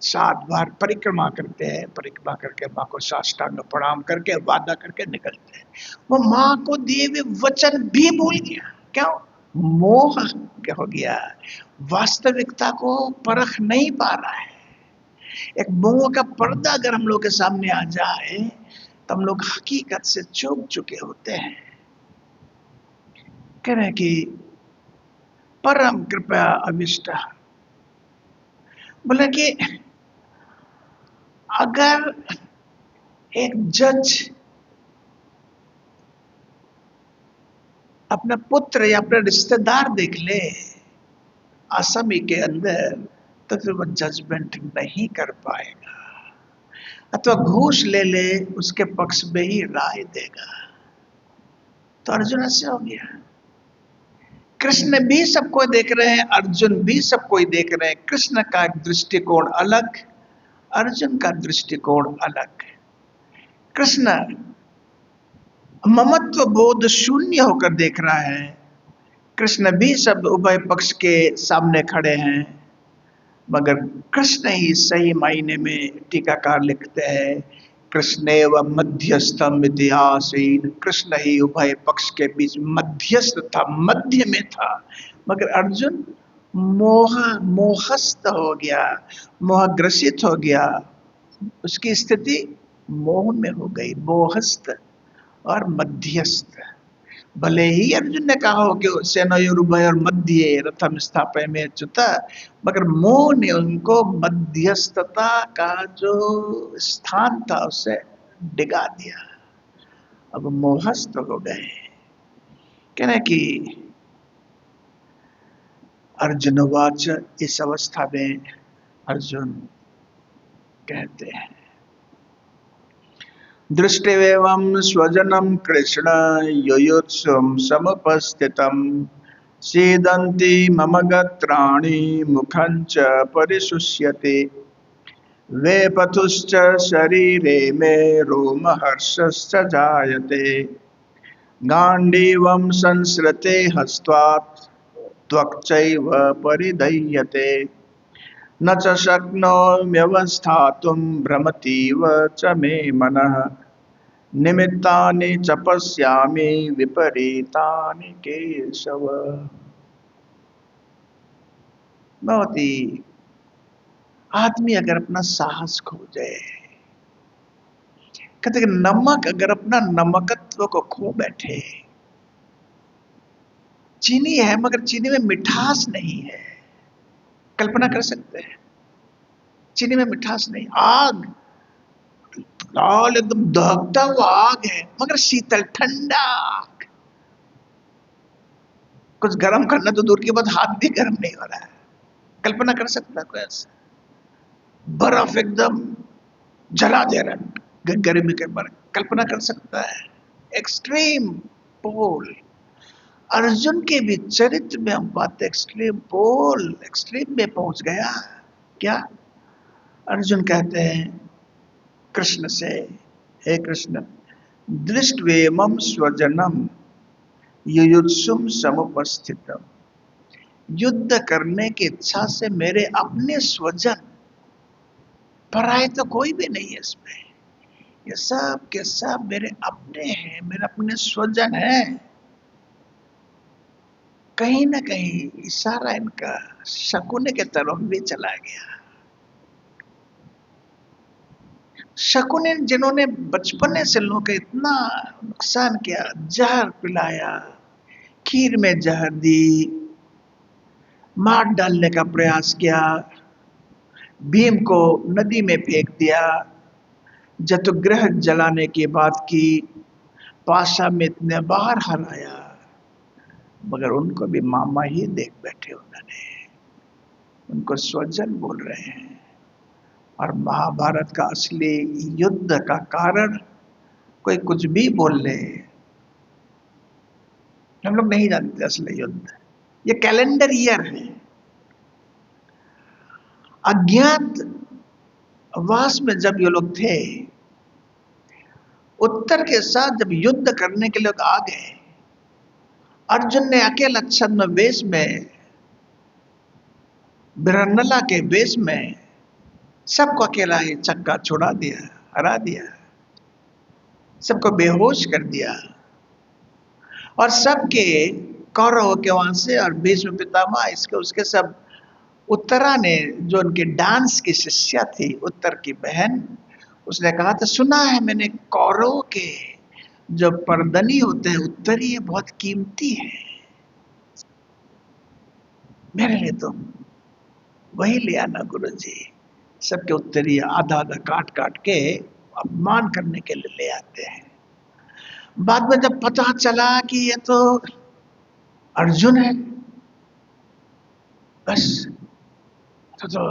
S1: 7 बार परिक्रमा करते हैं, परिक्रमा करके मां को साष्टांग प्रणाम करके वादा करके निकलते हैं। वो मां को दिए हुए वचन भी भूल गया। क्यों? मोह क्या हो गया, वास्तविकता को परख नहीं पा रहा है। एक मोह का पर्दा अगर हम लोग के सामने आ जाए तो हम लोग हकीकत से चूक चुके होते हैं। कह रहे कि परम कृपया अविष्ट, बोले कि अगर एक जज अपना पुत्र या अपना रिश्तेदार देख ले आसामी के अंदर, तो फिर वो जजमेंट नहीं कर पाएगा, अथवा घूस ले ले उसके पक्ष में ही राय देगा। तो अर्जुन ऐसे हो गया। कृष्ण भी सबको देख रहे हैं, अर्जुन भी सबको देख रहे हैं। कृष्ण का दृष्टिकोण अलग, अर्जुन का दृष्टिकोण अलग। कृष्ण ममत्व बोध शून्य होकर देख रहा है, कृष्ण भी सब उभय पक्ष के सामने खड़े हैं, मगर कृष्ण ही सही मायने में, टीकाकार लिखते हैं, कृष्णेव मध्यस्थम इतिहासीन, कृष्ण ही उभय पक्ष के बीच मध्यस्थ था, मध्य में था। मगर अर्जुन मोहस्त हो गया, मोहग्रसित हो गया, उसकी स्थिति मोह में हो गई, मोहस्त और मध्यस्थ। भले ही अर्जुन ने कहा हो कि सेनयोरुभय और मध्य रथम स्थापय में च्युत, मगर मोह ने उनको मध्यस्थता का जो स्थान था उसे डिगा दिया। अब मोहस्त हो गए। कहना कि अर्जुन वाच, इस अवस्था में अर्जुन कहते हैं, दृष्टिवेवं स्वजनं कृष्ण युयुत्सुं समुपस्थितं, सीदन्ति मम गत्राणि मुखं च परिशुष्यते, वेपथुश्च शरीरे मे रोमहर्षश्च जायते, गाण्डीवं संसृते हस्त्वात् त्वक्चैव परिदह्यते, न च शक्नोम्यवस्थातुं भ्रमतीव च मे मनः, निमित्तानि च पश्यामि विपरीतानि केशव। बहुत ही, आदमी अगर अपना साहस खो जाए, कहते कि नमक अगर अपना नमकत्व को खो बैठे, चीनी है मगर चीनी में मिठास नहीं है, कल्पना कर सकते हैं, चीनी में मिठास नहीं, आग लाल एकदम दहकता हुआ आग है मगर शीतल ठंडा आग, कुछ गर्म करना तो दूर की बात, हाथ भी गर्म नहीं हो रहा है, कल्पना कर सकता है कोई ऐसा? बर्फ एकदम जला दे रहा गर्मी के बर्फ, कल्पना कर सकता है? एक्सट्रीम पोल। अर्जुन के भी चरित्र में हम पाते एक्सट्रीम पोल, एक्सट्रीम में पहुंच गया। क्या? अर्जुन कहते हैं कृष्ण से, हे कृष्ण, दृष्टवेमं स्वजनम युयुत्सुम समुपस्थितम, युद्ध करने की इच्छा से मेरे अपने स्वजन, पराये तो कोई भी नहीं है इसमें, ये सब के सब मेरे अपने हैं, मेरे अपने स्वजन हैं। कहीं ना कहीं इशारा इनका शकुन के तरफ भी चला गया। शकुनी जिन्होंने बचपने से लोगों का इतना नुकसान किया, जहर पिलाया, खीर में जहर दी, मार डालने का प्रयास किया, भीम को नदी में फेंक दिया, जतुग्रह जलाने की बात की, पाशा में इतने बार हराया, मगर उनको भी मामा ही देख बैठे उन्होंने, उनको स्वजन बोल रहे हैं। और महाभारत का असली युद्ध का कारण कोई कुछ भी बोल ले, हम लोग नहीं जानते असली युद्ध। ये कैलेंडर ईयर है। अज्ञात वास में जब ये लोग थे, उत्तर के साथ जब युद्ध करने के लिए आ गए, अर्जुन ने अकेला छद्म वेश में, बिरन्नला के वेश में सबको अकेला ही चक्का छुड़ा दिया, हरा दिया, सबको बेहोश कर दिया। और सबके कौरव के वहां से और भीष्म पितामह इसके उसके सब, उत्तरा ने जो उनके डांस की शिष्या थी, उत्तर की बहन, उसने कहा था सुना है मैंने कौरव के जो परदनी होते हैं उत्तरीय बहुत कीमती है, मेरे लिए तो वही ले आना गुरुजी। सबके उत्तरीय आधा आधा काट काट के अपमान करने के लिए ले आते हैं। बाद में जब पता चला कि ये तो अर्जुन है, बस तो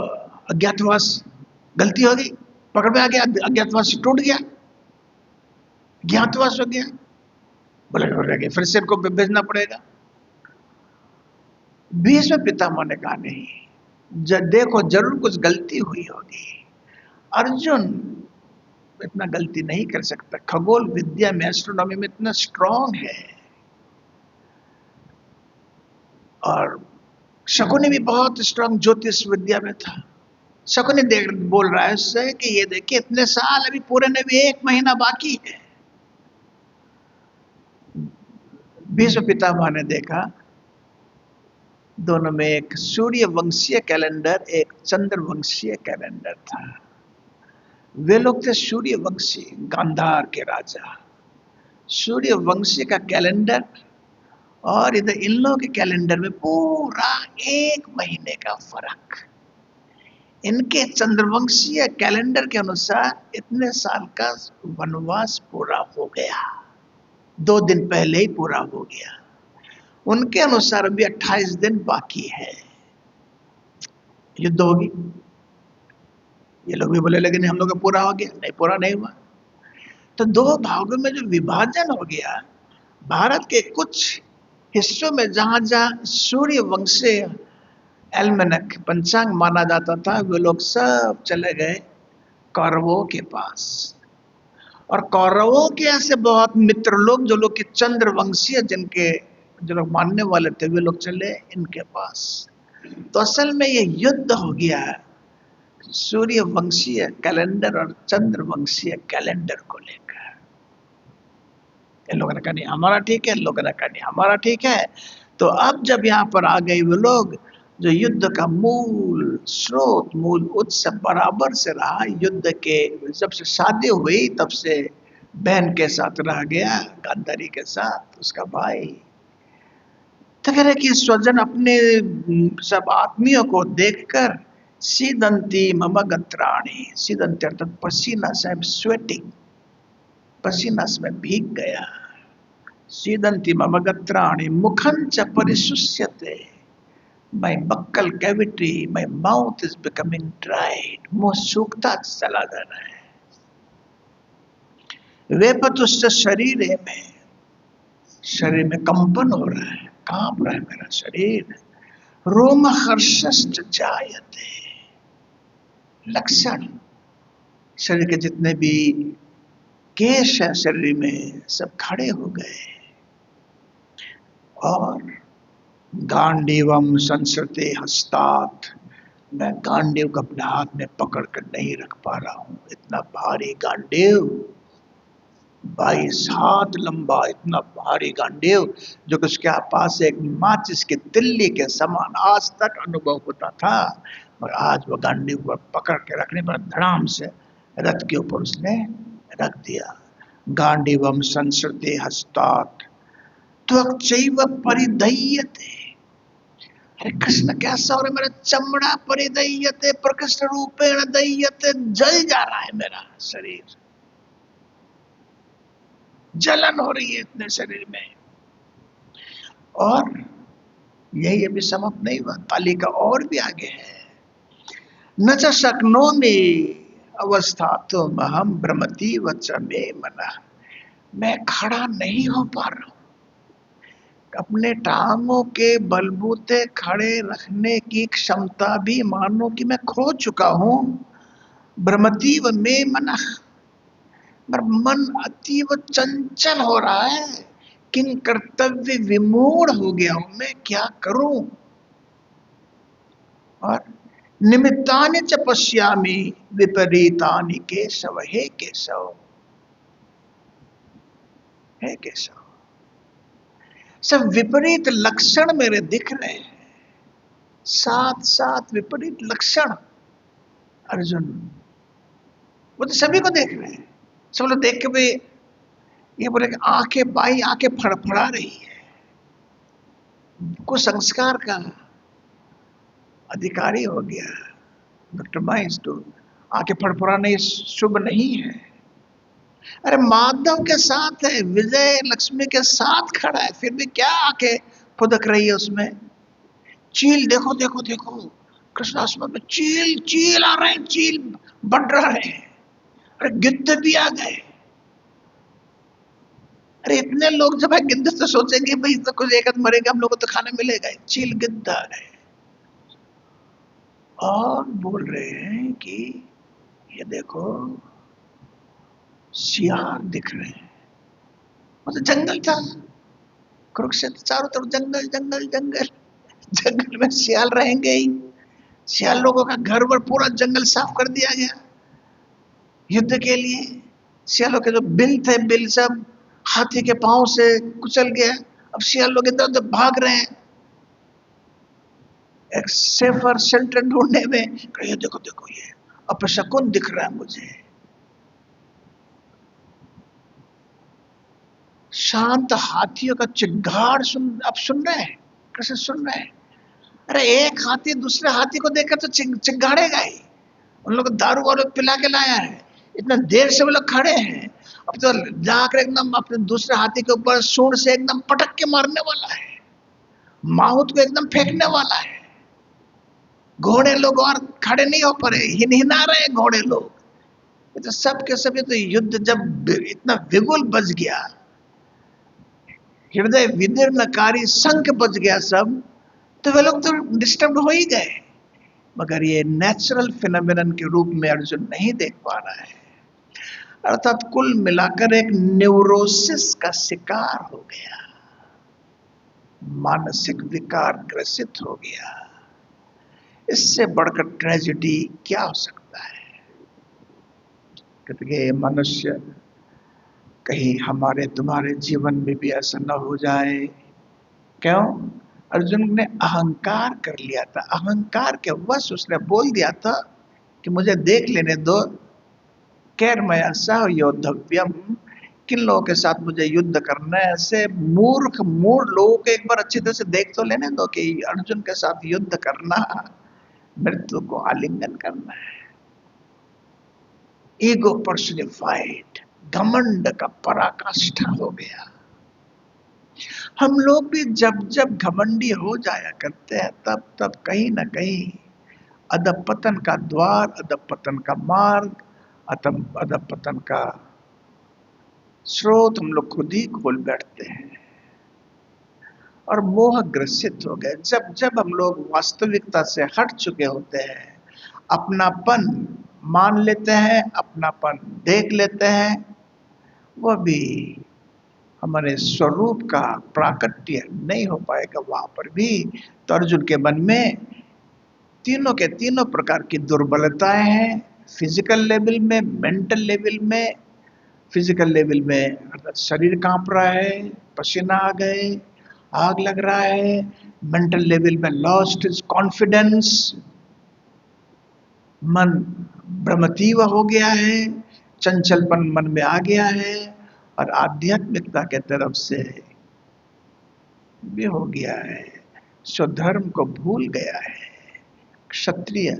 S1: अज्ञातवास गलती हो गई, पकड़ में आ गया, अज्ञातवास टूट गया, ज्ञातवास हो गया, बोले फिर से इनको भेजना पड़ेगा। भीष्म पितामह ने कहा नहीं, देखो जरूर कुछ गलती हुई होगी, अर्जुन इतना गलती नहीं कर सकता, खगोल विद्या में, एस्ट्रोनॉमी में इतना स्ट्रांग है। और शकुनी भी बहुत स्ट्रांग ज्योतिष विद्या में था। शकुनी बोल रहा है उससे कि ये देखिए इतने साल अभी पूरे ने भी 1 महीना बाकी है। भीष्म पितामह ने देखा दोनों में एक सूर्य वंशीय कैलेंडर, एक चंद्र वंशीय कैलेंडर था। वे लोग थे सूर्य वंशी, गांधार के राजा। सूर्य वंशी का कैलेंडर और इधर इन लोगों के कैलेंडर में पूरा 1 महीने का फर्क। इनके चंद्रवंशीय कैलेंडर के अनुसार इतने साल का वनवास पूरा हो गया, 2 दिन पहले ही पूरा हो गया। उनके अनुसार अभी 28 दिन बाकी है, युद्ध होगी। ये लोग भी बोले लेकिन हम लोग का पूरा हो गया, नहीं पूरा नहीं हुआ। तो 2 भागों में जो विभाजन हो गया, भारत के कुछ हिस्सों में जहां जहां सूर्य वंशीय एल्मेनक पंचांग माना जाता था, वे लोग सब चले गए कौरवों के पास। और कौरवों के ऐसे बहुत मित्र लोग जो लोग के चंद्रवंशीय, जिनके जो लोग मानने वाले थे, वे लोग चले इनके पास। तो असल में ये युद्ध हो गया सूर्य वंशीय कैलेंडर और चंद्र वंशीय कैलेंडर को लेकर। इन लोगों ने कहा नहीं हमारा ठीक है, इन लोगों ने कहा नहीं हमारा ठीक है। तो अब जब यहाँ पर आ गए वो लोग, जो युद्ध का मूल स्रोत, मूल उत्स बराबर से रहा, युद्ध के जब से शादी हुई तब से बहन के साथ रह गया, गांधारी के साथ उसका भाई। तो कह रहे कि स्वजन अपने सब आत्मियों को देखकर सीदंती मम गत्राणी, सीदंती अर्थात पसीना से, स्वेटिंग, पसीना से भीग गया। सीदंती मम गत्राणी मुखं च परिशुष्यते, my buccal cavity, my mouth is becoming dried, मुंह सूखता चला जा रहा है। वेपतुश्च शरीर में, शरीर में कंपन हो रहा है, कांप रहा है मेरा शरीर। रोमहर्षश्च जायते, लक्षण शरीर के जितने भी केश है शरीर में सब खड़े हो गए। और गांडीवम संसृते हस्तात, मैं गांडीव को अपने हाथ में पकड़ कर नहीं रख पा रहा हूं, इतना भारी गांडीव, 22 हाथ लंबा इतना भारी गांडीव, जो कि उसके पास एक माचिस की तिल्ली के समान आज तक अनुभव होता था। और आज वो गांडीव को पकड़ के रखने पर धड़ाम से रथ के ऊपर उसने रख दिया। गांडीवम संसृते हस्तात् त्वक्चैव परिदह्यते। अरे कृष्ण कैसा हो रहा है, मेरा चमड़ा परिदह्यते प्रकृष्ट रूपेण दह्यते, जल जा रहा है मेरा शरीर, जलन हो रही है इतने शरीर में। और यही अभी समाप्त नहीं हुआ, तालिका और भी आगे है। न च शक्नोमि अवस्थातुम अहम भ्रमति वच मे मनः। मैं खड़ा नहीं हो पा रहा हूं, अपने टांगों के बलबूते खड़े रखने की क्षमता भी मानो कि मैं खो चुका हूं। भ्रमति व मे मनः, मेरा मन अतीव चंचल हो रहा है। किन कर्तव्य विमूढ़ हो गया हूं, मैं क्या करूं। और निमित्तानि च पश्यामि विपरीतानि केशव, हे केशव, हे केशव, सब विपरीत लक्षण मेरे दिख रहे हैं, साथ साथ विपरीत लक्षण। अर्जुन वो तो सभी को देख रहे हैं, सब लोग देख के भी ये बोले कि आंखें बाई आंखें फड़फड़ा रही है। कुछ संस्कार का अधिकारी हो गया, विक्टिमाइज्ड, तो आंखें फड़फड़ाने शुभ नहीं है। अरे माधव के साथ है, विजय लक्ष्मी के साथ खड़ा है, फिर भी क्या आंखें फुदक रही है उसमें। चील देखो देखो देखो, कृष्णाश्रम में चील चील आ रहे हैं, चील बढ़ रहे हैं। अरे गिद्ध भी आ गए। अरे इतने लोग जब है गिद्ध तो सोचेंगे भाई तो कुछ एक मरेगा, हम लोग को तो खाना मिलेगा। चील गिद्ध आ गए और बोल रहे हैं कि ये देखो सियार दिख रहे हैं। वो तो जंगल था, कुरुक्षेत्र चारों तरफ जंगल जंगल जंगल, जंगल में सियाल रहेंगे ही। सियाल लोगों का घर वर पूरा जंगल साफ कर दिया गया युद्ध के लिए। सियालों के जो बिल थे, बिल सब हाथी के पांव से कुचल गया। अब सियाल लोग इधर उधर भाग रहे हैं एक सेफर शेल्टर ढूंढने में। ये देखो देखो, ये अपशकुन दिख रहा है मुझे। शांत हाथियों का चिंगाड़ अब सुन रहे हैं, कैसे सुन रहे हैं। अरे एक हाथी दूसरे हाथी को देखकर तो चिंगाड़ेगा ही। उन लोग दारू वारू पिला के लाया है, इतना देर से वो लोग खड़े हैं। अब तो जाकर एकदम अपने दूसरे हाथी के ऊपर सूंड से एकदम पटक के मारने वाला है, माहुत को एकदम फेंकने वाला है। घोड़े लोग और खड़े नहीं हो पा रहे, हिनहिना रहे घोड़े लोग। तो सब के सब तो युद्ध जब इतना विगुल बज गया, हृदय विदीर्णकारी शंख बज गया सब, तो वे लोग तो डिस्टर्ब हो ही गए। मगर ये नेचुरल फिनोमिनन के रूप में अर्जुन नहीं देख पा रहा है। अर्थात कुल मिलाकर एक न्यूरोसिस का शिकार हो गया, मानसिक विकार ग्रसित हो गया। इससे बढ़कर ट्रेजेडी क्या हो सकता है। कहते मनुष्य कहीं हमारे तुम्हारे जीवन में भी ऐसा न हो जाए। क्यों? अर्जुन ने अहंकार कर लिया था, अहंकार के वश उसने बोल दिया था कि मुझे देख लेने दो, कैर्मया सह योद्धव्यम, किन लोगों के साथ मुझे युद्ध करना है। ऐसे मूर्ख मूढ़ लोगों को एक बार अच्छी तरह से देख तो लेने दो कि अर्जुन के साथ युद्ध करना मृत्यु को आलिंगन करना है। ईगो पर्सनिफाइड, घमंड का पराकाष्ठा हो गया। हम लोग भी जब जब घमंडी हो जाया करते हैं तब तब कहीं ना कहीं अधपतन का द्वार, अधपतन का मार्ग, अधपतन का स्रोत हम लोग खुद ही खोल बैठते हैं और मोह ग्रसित हो गए। जब जब हम लोग वास्तविकता से हट चुके होते हैं, अपनापन मान लेते हैं, अपनापन देख लेते हैं, वह भी हमारे स्वरूप का प्राकट्य नहीं हो पाएगा वहां पर भी। तो अर्जुन के मन में तीनों के तीनों प्रकार की दुर्बलताएं हैं, फिजिकल लेवल में, मेंटल लेवल में। फिजिकल लेवल में अर्थात शरीर कांप रहा है, पसीना आ गए, आग लग रहा है। मेंटल लेवल में लॉस्ट इज कॉन्फिडेंस, मन भ्रमतीव हो गया है, चंचलपन मन में आ गया है और आध्यात्मिकता के तरफ से भी हो गया है, स्वधर्म को भूल गया है। क्षत्रिय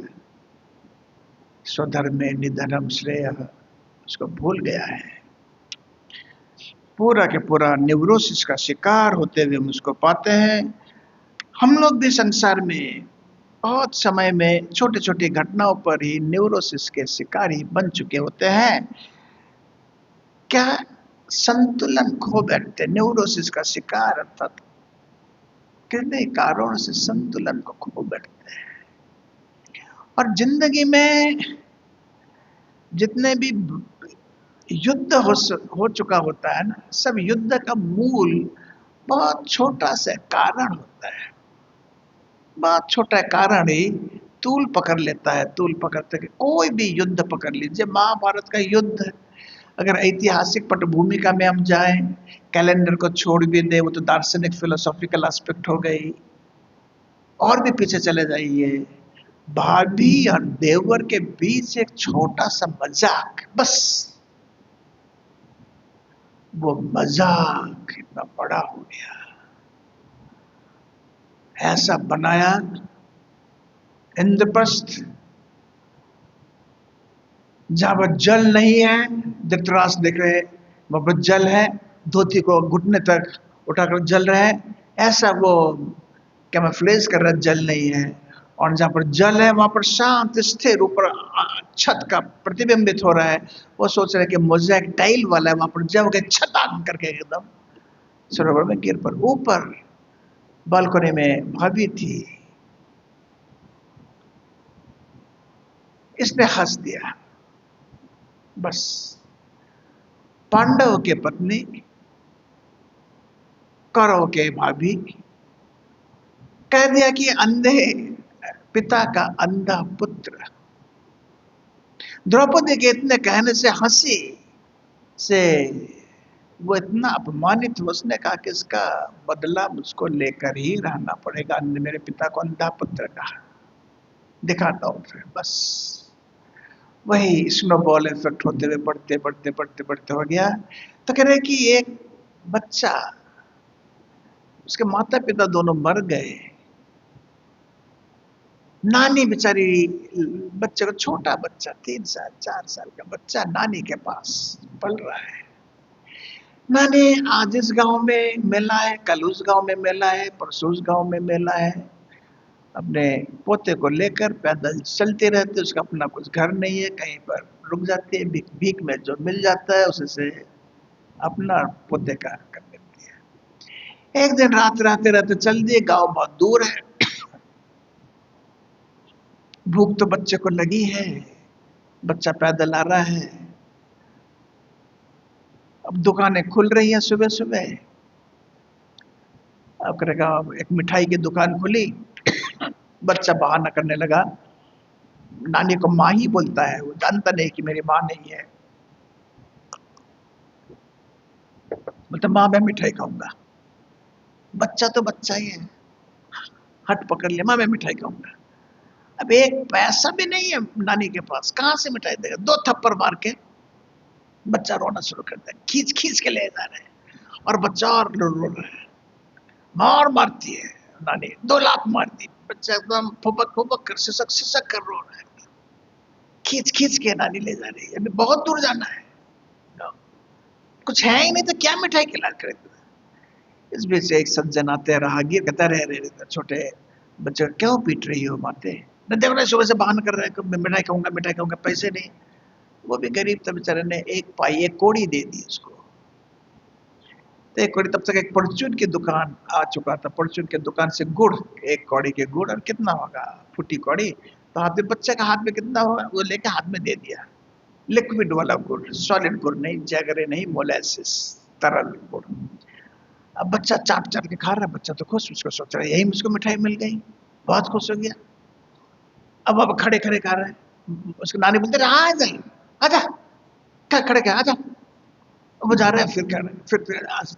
S1: स्वधर्मे निधनम श्रेय, उसको भूल गया है। पूरा के पूरा न्यूरोसिस का शिकार होते हुए हम उसको पाते हैं। हम लोग भी संसार में बहुत समय में छोटी छोटी घटनाओं पर ही न्यूरोसिस के शिकारी बन चुके होते हैं। क्या संतुलन खो बैठते, न्यूरोसिस का शिकार अर्थात कितने कारणों से संतुलन को खो बैठते हैं। और जिंदगी में जितने भी युद्ध हो चुका होता है ना, सब युद्ध का मूल बहुत छोटा सा कारण होता है। बहुत छोटा कारण ही तूल पकड़ लेता है। तूल पकड़ते कोई भी युद्ध पकड़ लीजिए, महाभारत का युद्ध, अगर ऐतिहासिक पटभूमिका में हम जाएं, कैलेंडर को छोड़ भी दे, वो तो दार्शनिक फिलोसॉफिकल एस्पेक्ट हो गई, और भी पीछे चले जाइए, भाभी और देवर के बीच एक छोटा सा मजाक, बस वो मजाक इतना बड़ा हो गया, ऐसा बनाया इंद्रप्रस्थ जहां पर जल नहीं है, धृतराष्ट्र देख रहे वहां पर जल है, धोती को घुटने तक उठाकर जल रहे हैं, ऐसा वो कैमोफ्लेज कर रहा है, जल नहीं है। और जहां पर जल है वहां पर शांत स्थिर ऊपर छत का प्रतिबिंबित हो रहा है, वो सोच रहे कि मोज़ेक टाइल वाला है, वहां पर जब के छटान करके एकदम सरोवर में गिर पर। ऊपर बालकनी में भाभी थी, इसने हंस दिया, बस पांडव के पत्नी, कौरव के भाभी, कह दिया कि अंधे पिता का अंधा पुत्र। द्रौपदी के इतने कहने से हंसी से वो इतना अपमानित, उसने कहा कि इसका बदला मुझको लेकर ही रहना पड़ेगा। मेरे पिता को अंधा पुत्र कहा, दिखाता हूं फिर। बस वही स्नोबॉल इफेक्ट होते हुए बढ़ते बढ़ते बढ़ते बढ़ते हो गया। तो कह रहे कि एक बच्चा, उसके माता पिता दोनों मर गए, नानी बेचारी, बच्चे को, छोटा बच्चा 3 साल 4 साल का बच्चा नानी के पास पल रहा है। नानी आज इस गांव में मेला है, कल उस गांव में मेला है, परसों उस गांव में मेला है, अपने पोते को लेकर पैदल चलते रहते, उसका अपना कुछ घर नहीं है, कहीं पर रुक जाती है, भीख में जो मिल जाता है उसे से अपना पोते का कर लेती है। एक दिन रात रहते रहते चल दिए, गांव बहुत दूर है, भूख तो बच्चे को लगी है, बच्चा पैदल आ रहा है। अब दुकानें खुल रही हैं सुबह सुबह, अब करेगा, एक मिठाई की दुकान खुली, बच्चा बहाना करने लगा, नानी को माँ ही बोलता है, वो जानता नहीं कि मेरी माँ नहीं है। बोलता माँ मैं मिठाई खाऊंगा। बच्चा तो बच्चा ही है, हट पकड़ लिया, माँ मैं मिठाई खाऊंगा। अब एक पैसा भी नहीं है नानी के पास, कहां से मिठाई देगा? 2 थप्पड़ मार के बच्चा रोना शुरू करता है, खींच खींच के ले जा रहे हैं, और बच्चा और रो रहा है। मार मारती है नानी, 2 लात मारती, बच्चा एकदम फुबक फुबक कर सिसक सिसक कर रो रहा है। खींच खींच के नानी ले जा रही है, अभी बहुत दूर जाना है, कुछ है ही नहीं तो क्या मिठाई खिला करे। इस बीच से एक सज्जन आते हैं, राहगीर, कहता रहे छोटे बच्चे क्यों पीट रही हो माते? न देव रहे सुबह से बहाना कर रहे हैं, मिठाई खाऊंगा मिठाई खाऊंगा, पैसे नहीं। वो भी गरीब था बेचारे ने, एक पाई एक कोड़ी दे दी उसको। तो एक कौड़ी, तब तक एक परचून की दुकान आ चुका था, परचून की दुकान से गुड़, एक कौड़ी के गुड़, और कितना होगा फूटी कौड़ी, तो हाथ में, बच्चे का हाथ में कितना होगा, वो लेके हाथ में दे दिया। लिक्विड वाला गुड़, सॉलिड गुड़ नहीं, जगरे नहीं, मोलेसिस, तरल गुड़। अब बच्चा चाट चाट के खा रहा है, बच्चा तो खुश, उसको सोच रहा है यही मुझको मिठाई मिल गई, बहुत खुश हो गया। अब खड़े खड़े खा रहे हैं, उसकी नानी बोलते रहे आ जा, आजा, क्या खड़े क्या, आजा। वो जा रहे हैं, फिर कर रहे हैं, फिर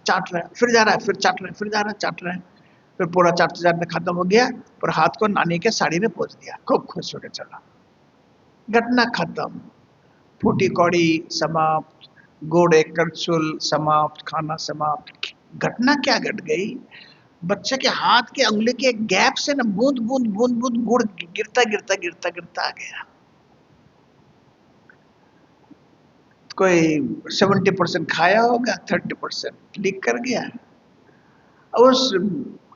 S1: चाट रहे हैं, फिर जा रहा है, फिर चाट रहे हैं, फिर जा रहा है, चाट रहे हैं, फिर पूरा चाटते चाटते खत्म हो गया, पर हाथ को नानी के साड़ी में पोंछ दिया, खूब खुश होकर चला। घटना खत्म, फूटी कौड़ी समाप्त, घोड़े करचुल समाप्त, खाना समाप्त। घटना क्या घट गई? बच्चे के हाथ के उंगली के गैप से ना बूंद बूंद बूंद बूंद गुड़ गिरता गिरता गिरता गिरता आ गया। कोई 70% खाया होगा, 30% लीक कर गया। और उस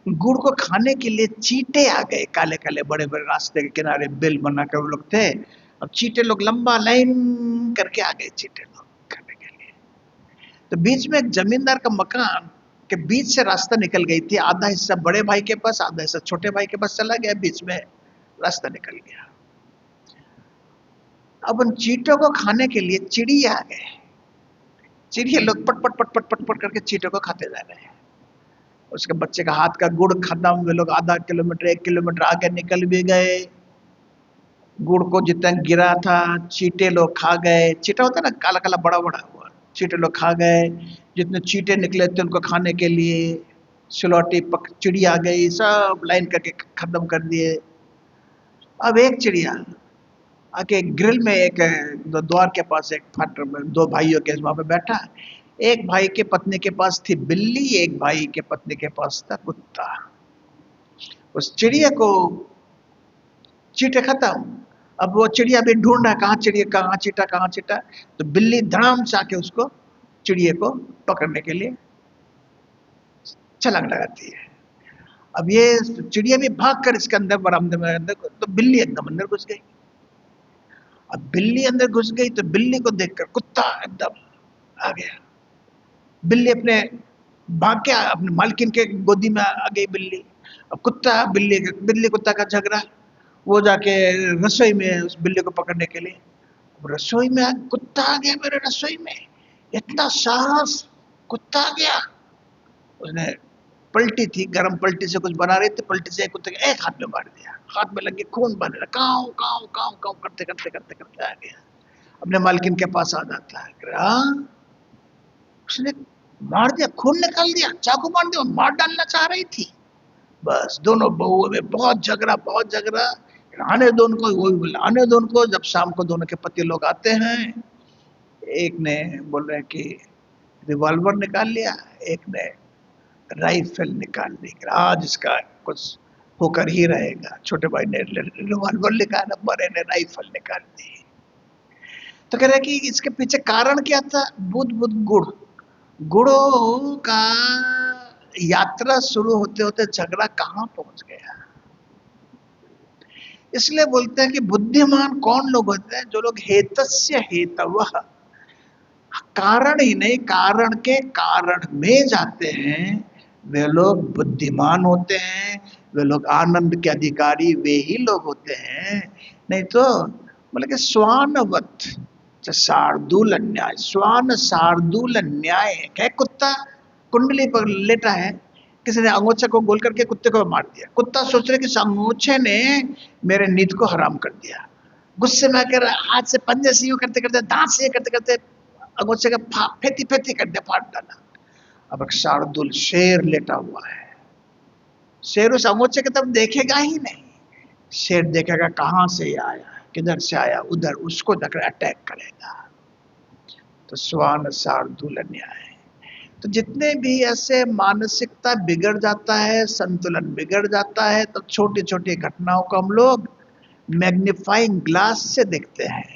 S1: गुड़ को खाने के लिए चींटे आ गए, काले काले बड़े बड़े, रास्ते के किनारे बिल बनाकर वो लोग थे। अब चींटे लोग लंबा लाइन करके आ गए, चींटे लोग खाने के लिए। तो बीच में एक जमींदार का मकान के बीच से रास्ता निकल गई थी। आधा हिस्सा बड़े भाई के पास, आधा हिस्सा छोटे भाई के पास चला गया, बीच में रास्ता निकल गया। अब उन चींटों को खाने के लिए चिड़िया आ गए। चिड़िया लोग पट पट पट पट पट पट करके चींटों को खाते जा रहे हैं। उसके बच्चे का हाथ का गुड़ खत्म, वे लोग आधा किलोमीटर 1 किलोमीटर आगे निकल भी गए। गुड़ को जितना गिरा था चींटे लोग खा गए। चींटा होता है ना काला काला बड़ा बड़ा हुआ, चींटे लोग खा गए। जितने चींटे निकले थे उनको खाने के लिए सिलौटी चिड़िया आ गई, सब लाइन करके खत्म कर दिए। अब एक चिड़िया आके ग्रिल में एक द्वार के पास एक फट दो भाइयों के वहां पे बैठा। एक भाई के पत्नी के पास थी बिल्ली, एक भाई के पत्नी के पास था कुत्ता। उस चिड़िया को चींटे खत्म। अब वो चिड़िया भी ढूंढ रहा, कहाँ चिड़िया, कहाँ चींटा, कहाँ चींटा। तो बिल्ली धड़ाम से आके उसको चिड़िया को पकड़ने के लिए छलांग लगाती है। अब ये चिड़िया भी भाग कर इसके अंदर बरामदे में अंदर, तो बिल्ली एकदम अंदर घुस गई। अब बिल्ली अंदर घुस गई तो बिल्ली को देखकर कुत्ता एकदम आ गया। बिल्ली अपने भाग के अपने मालकिन के गोदी में आ गई बिल्ली। अब कुत्ता बिल्ली कुत्ता का झगड़ा, वो जाके रसोई में उस बिल्ली को पकड़ने के लिए। अब रसोई में कुत्ता आ गया मेरे रसोई में, इतना साहस, कुत्ता आ गया। उसने पलटी थी, गरम पलटी से कुछ बना रही थी, पलटी से कुत्ते के एक हाथ में मार दिया। हाथ में लगे खून बने रहा, काव काव काव काव करते करते करते करते आ गया। अपने मालकिन के पास आ जाता है। उसने मार दिया, खून निकाल दिया, चाकू मार दिया, मार डालना चाह रही थी। बस दोनों बहुओं में बहुत झगड़ा, बहुत झगड़ा। आने दो उनको, वही बोला आने दो उनको। जब शाम को दोनों के पति लोग आते हैं, एक ने बोल रहे कि रिवॉल्वर निकाल लिया, एक ने राइफल निकाल ली, आज इसका कुछ होकर ही रहेगा। छोटे भाई ने रिवॉल्वर निकाला, बड़े ने राइफल निकाल दी। तो कह रहे कि इसके पीछे कारण क्या था? बुध बुध गुड़, गुड़ों का यात्रा शुरू होते होते झगड़ा कहाँ पहुंच गया। इसलिए बोलते हैं कि बुद्धिमान कौन लोग होते हैं? जो लोग हेतस्य हेतवः, कारण ही नहीं कारण के कारण में जाते हैं, वे लोग बुद्धिमान होते हैं। वे लोग आनंद के अधिकारी वे ही लोग होते हैं। नहीं तो बोले कि स्वानवत शार्दूल न्याय, स्वान शार्दूल न्याय है। कुत्ता कुंडली पर लेटा है, किसी ने अंगोछे को गोल करके कुत्ते को मार दिया। कुत्ता सोच रहे कि इस अंगोछे ने मेरे नींद को हराम कर दिया। गुस्से में आकर हाथ से पंजे से यूं करते करते, दांत से करते करते अंगोछे का फेंती फेंती कर दिया, फाड़ डाला। अब एक शार्दुल शेर लेटा हुआ है। शेर उस अंगोछे की तरफ देखेगा ही नहीं। शेर देखेगा कहां से आया, किधर से आया, उधर उसको जाकर अटैक करेगा। तो स्वान शार्दुल न्याय। तो जितने भी ऐसे मानसिकता बिगड़ जाता है, संतुलन बिगड़ जाता है, तो छोटी छोटी घटनाओं को हम लोग मैग्नीफाइंग ग्लास से देखते हैं।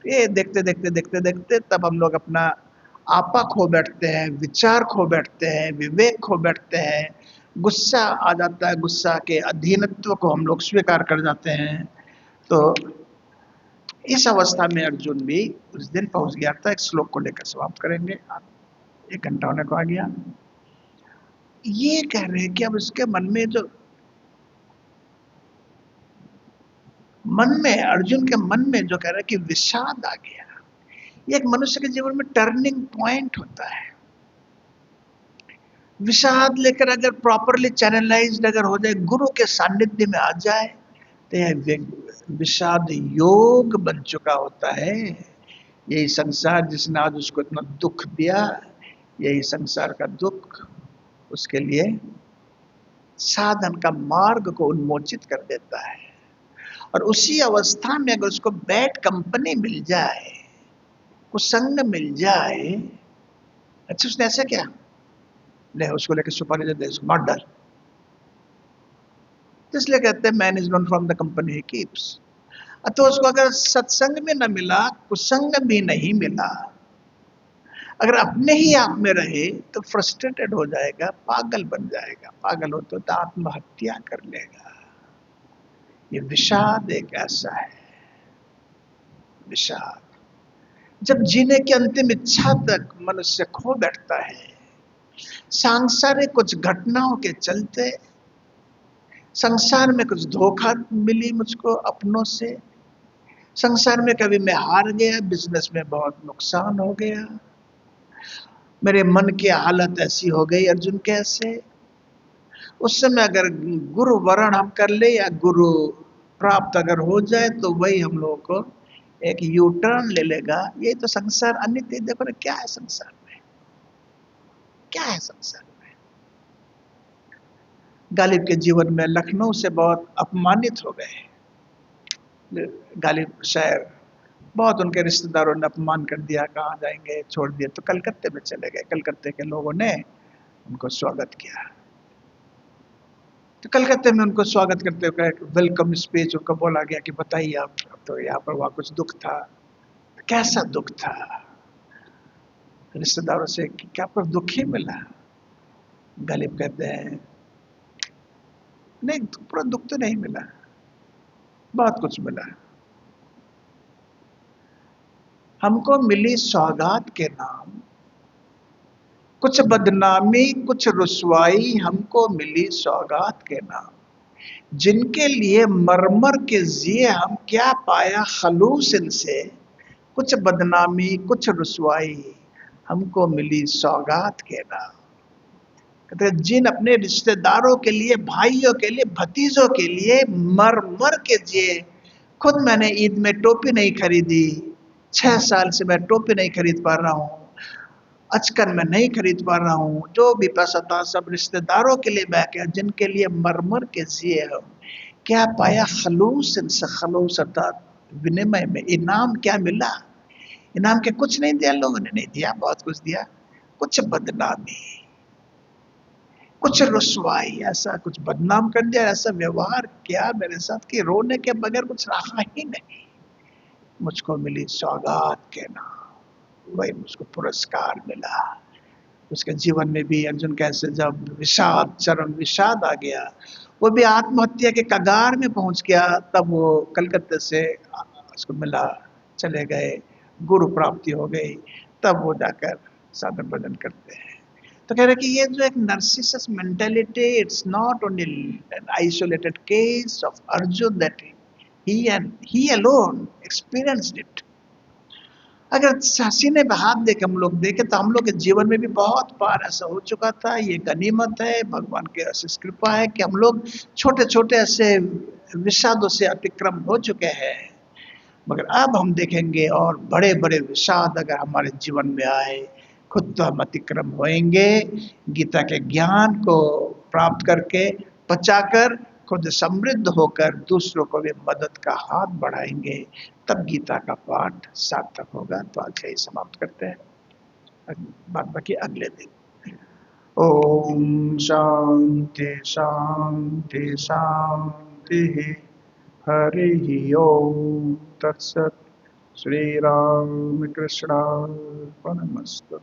S1: ये देखते देखते देखते देखते तब हम लोग अपना आपा खो बैठते हैं, विचार खो बैठते हैं, विवेक खो बैठते हैं। गुस्सा आ जाता है, गुस्सा के अधीनत्व को हम लोग स्वीकार कर जाते हैं। तो इस अवस्था में अर्जुन भी उस दिन पहुंच गया था। एक श्लोक को लेकर समाप्त करेंगे, 1 घंटा होने को आ गया। ये कह रहे हैं कि अब उसके मन में जो अर्जुन के मन में जो कह रहा है कि विषाद आ गया। ये एक मनुष्य के जीवन में टर्निंग पॉइंट होता है। विषाद लेकर अगर प्रॉपरली चैनलाइज्ड अगर हो जाए, गुरु के सानिध्य में आ जाए, तो यह विषाद योग बन चुका होता है। यही संसार जिसने आज उसको इतना दुख दिया, यही संसार का दुख उसके लिए साधन का मार्ग को उन्मोचित कर देता है। और उसी अवस्था में अगर उसको बैड कंपनी मिल जाए, कुसंग मिल जाए, अच्छा उसने ऐसा क्या ले, उसको लेकर सुपारी दे दे, उसको मार डाल। इसलिए कहते हैं man is known from the company he keeps. तो उसको अगर सत्संग में न मिला, कुसंग भी नहीं मिला, अगर अपने ही आप में रहे तो फ्रस्ट्रेटेड हो जाएगा, पागल बन जाएगा। पागल हो तो आत्महत्या कर लेगा। ये विषाद एक ऐसा है, विषाद जब जीने की अंतिम इच्छा तक मनुष्य खो बैठता है, सांसारिक कुछ घटनाओं के चलते, संसार में कुछ धोखा मिली मुझको अपनों से, संसार में कभी मैं हार गया, बिजनेस में बहुत नुकसान हो गया, मेरे मन की हालत ऐसी हो गई अर्जुन कैसे, उस समय अगर गुरु वरण हम कर ले या गुरु प्राप्त अगर हो जाए तो वही हम लोगों को एक यू टर्न ले लेगा। ये तो संसार अनित्य, देखो ना क्या है संसार में, क्या है संसार में। गालिब के जीवन में लखनऊ से बहुत अपमानित हो गए। गालिब शायर, बहुत उनके रिश्तेदारों ने अपमान कर दिया, कहाँ जाएंगे, छोड़ दिए, तो कलकत्ते में चले गए। कलकत्ते के लोगों ने उनको स्वागत किया, तो कलकत्ते में उनको स्वागत करते हुए वेलकम स्पीच उनको बोला गया कि बताइए आप, तो यहाँ पर वहाँ कुछ दुख था। कैसा दुख था? रिश्तेदारों से क्या पर दुख ही मिला? गालिब कहते हैं नहीं, पूरा दुख तो नहीं मिला, बहुत कुछ मिला। हमको मिली सौगात के नाम कुछ बदनामी, कुछ रुसवाई, हमको मिली सौगात के नाम, जिनके लिए मरमर के जिए हम, क्या पाया खलूस इनसे, कुछ बदनामी कुछ रुसवाई, हमको मिली सौगात के नाम। कहते जिन अपने रिश्तेदारों के लिए, भाइयों के लिए, भतीजों के लिए मर मर के जिए। खुद मैंने ईद में टोपी नहीं खरीदी, 6 साल से मैं टोपी नहीं खरीद पा रहा हूँ, अचकन में नहीं खरीद पा रहा हूँ, जो भी पैसा था सब रिश्तेदारों के लिए बह गया, जिनके लिए मर मर के जिए हम। क्या पाया खलूस इनसे, खलूस अर्थात विनिमय में इनाम क्या मिला? इनाम के कुछ नहीं दिया लोगों ने, नहीं दिया, बहुत कुछ दिया, कुछ बदनामी कुछ रुसवाई, ऐसा कुछ बदनाम कर दिया, ऐसा व्यवहार किया मेरे साथ कि रोने के बगैर कुछ रहा ही नहीं। मुझको मिली सौगात के नाम, वही मुझको पुरस्कार मिला। उसके जीवन में भी अर्जुन कैसे जब विषाद, चरम विषाद आ गया, वो भी आत्महत्या के कगार में पहुंच गया, तब वो कलकत्ते से उसको मिला, चले गए, गुरु प्राप्ति हो गई, तब वो जाकर साधन भजन करते हैं। तो कह रहे कि ये जो एक narcissus mentality, it's not only an isolated case of Arjun, that he alone experienced it. अगर सीने पे हाथ दे के हम लोग देखें तो हम लोग के जीवन में भी बहुत बार ऐसा हो चुका था। ये गनीमत है, भगवान की असीस कृपा है कि हम लोग छोटे छोटे ऐसे विषादों से अतिक्रम हो चुके हैं, मगर अब हम देखेंगे और बड़े बड़े विषाद अगर हमारे जीवन में आए, खुद तो हम अतिक्रम होएंगे, गीता के ज्ञान को प्राप्त करके, पचाकर, खुद समृद्ध होकर दूसरों को भी मदद का हाथ बढ़ाएंगे, तब गीता का पाठ सार्थक होगा। तो आज यही समाप्त करते हैं, बाद बाकी अगले दिन। ओम शांति शांति शांति। हरि ओम तत्सत। श्री राम कृष्णार्पणमस्तु।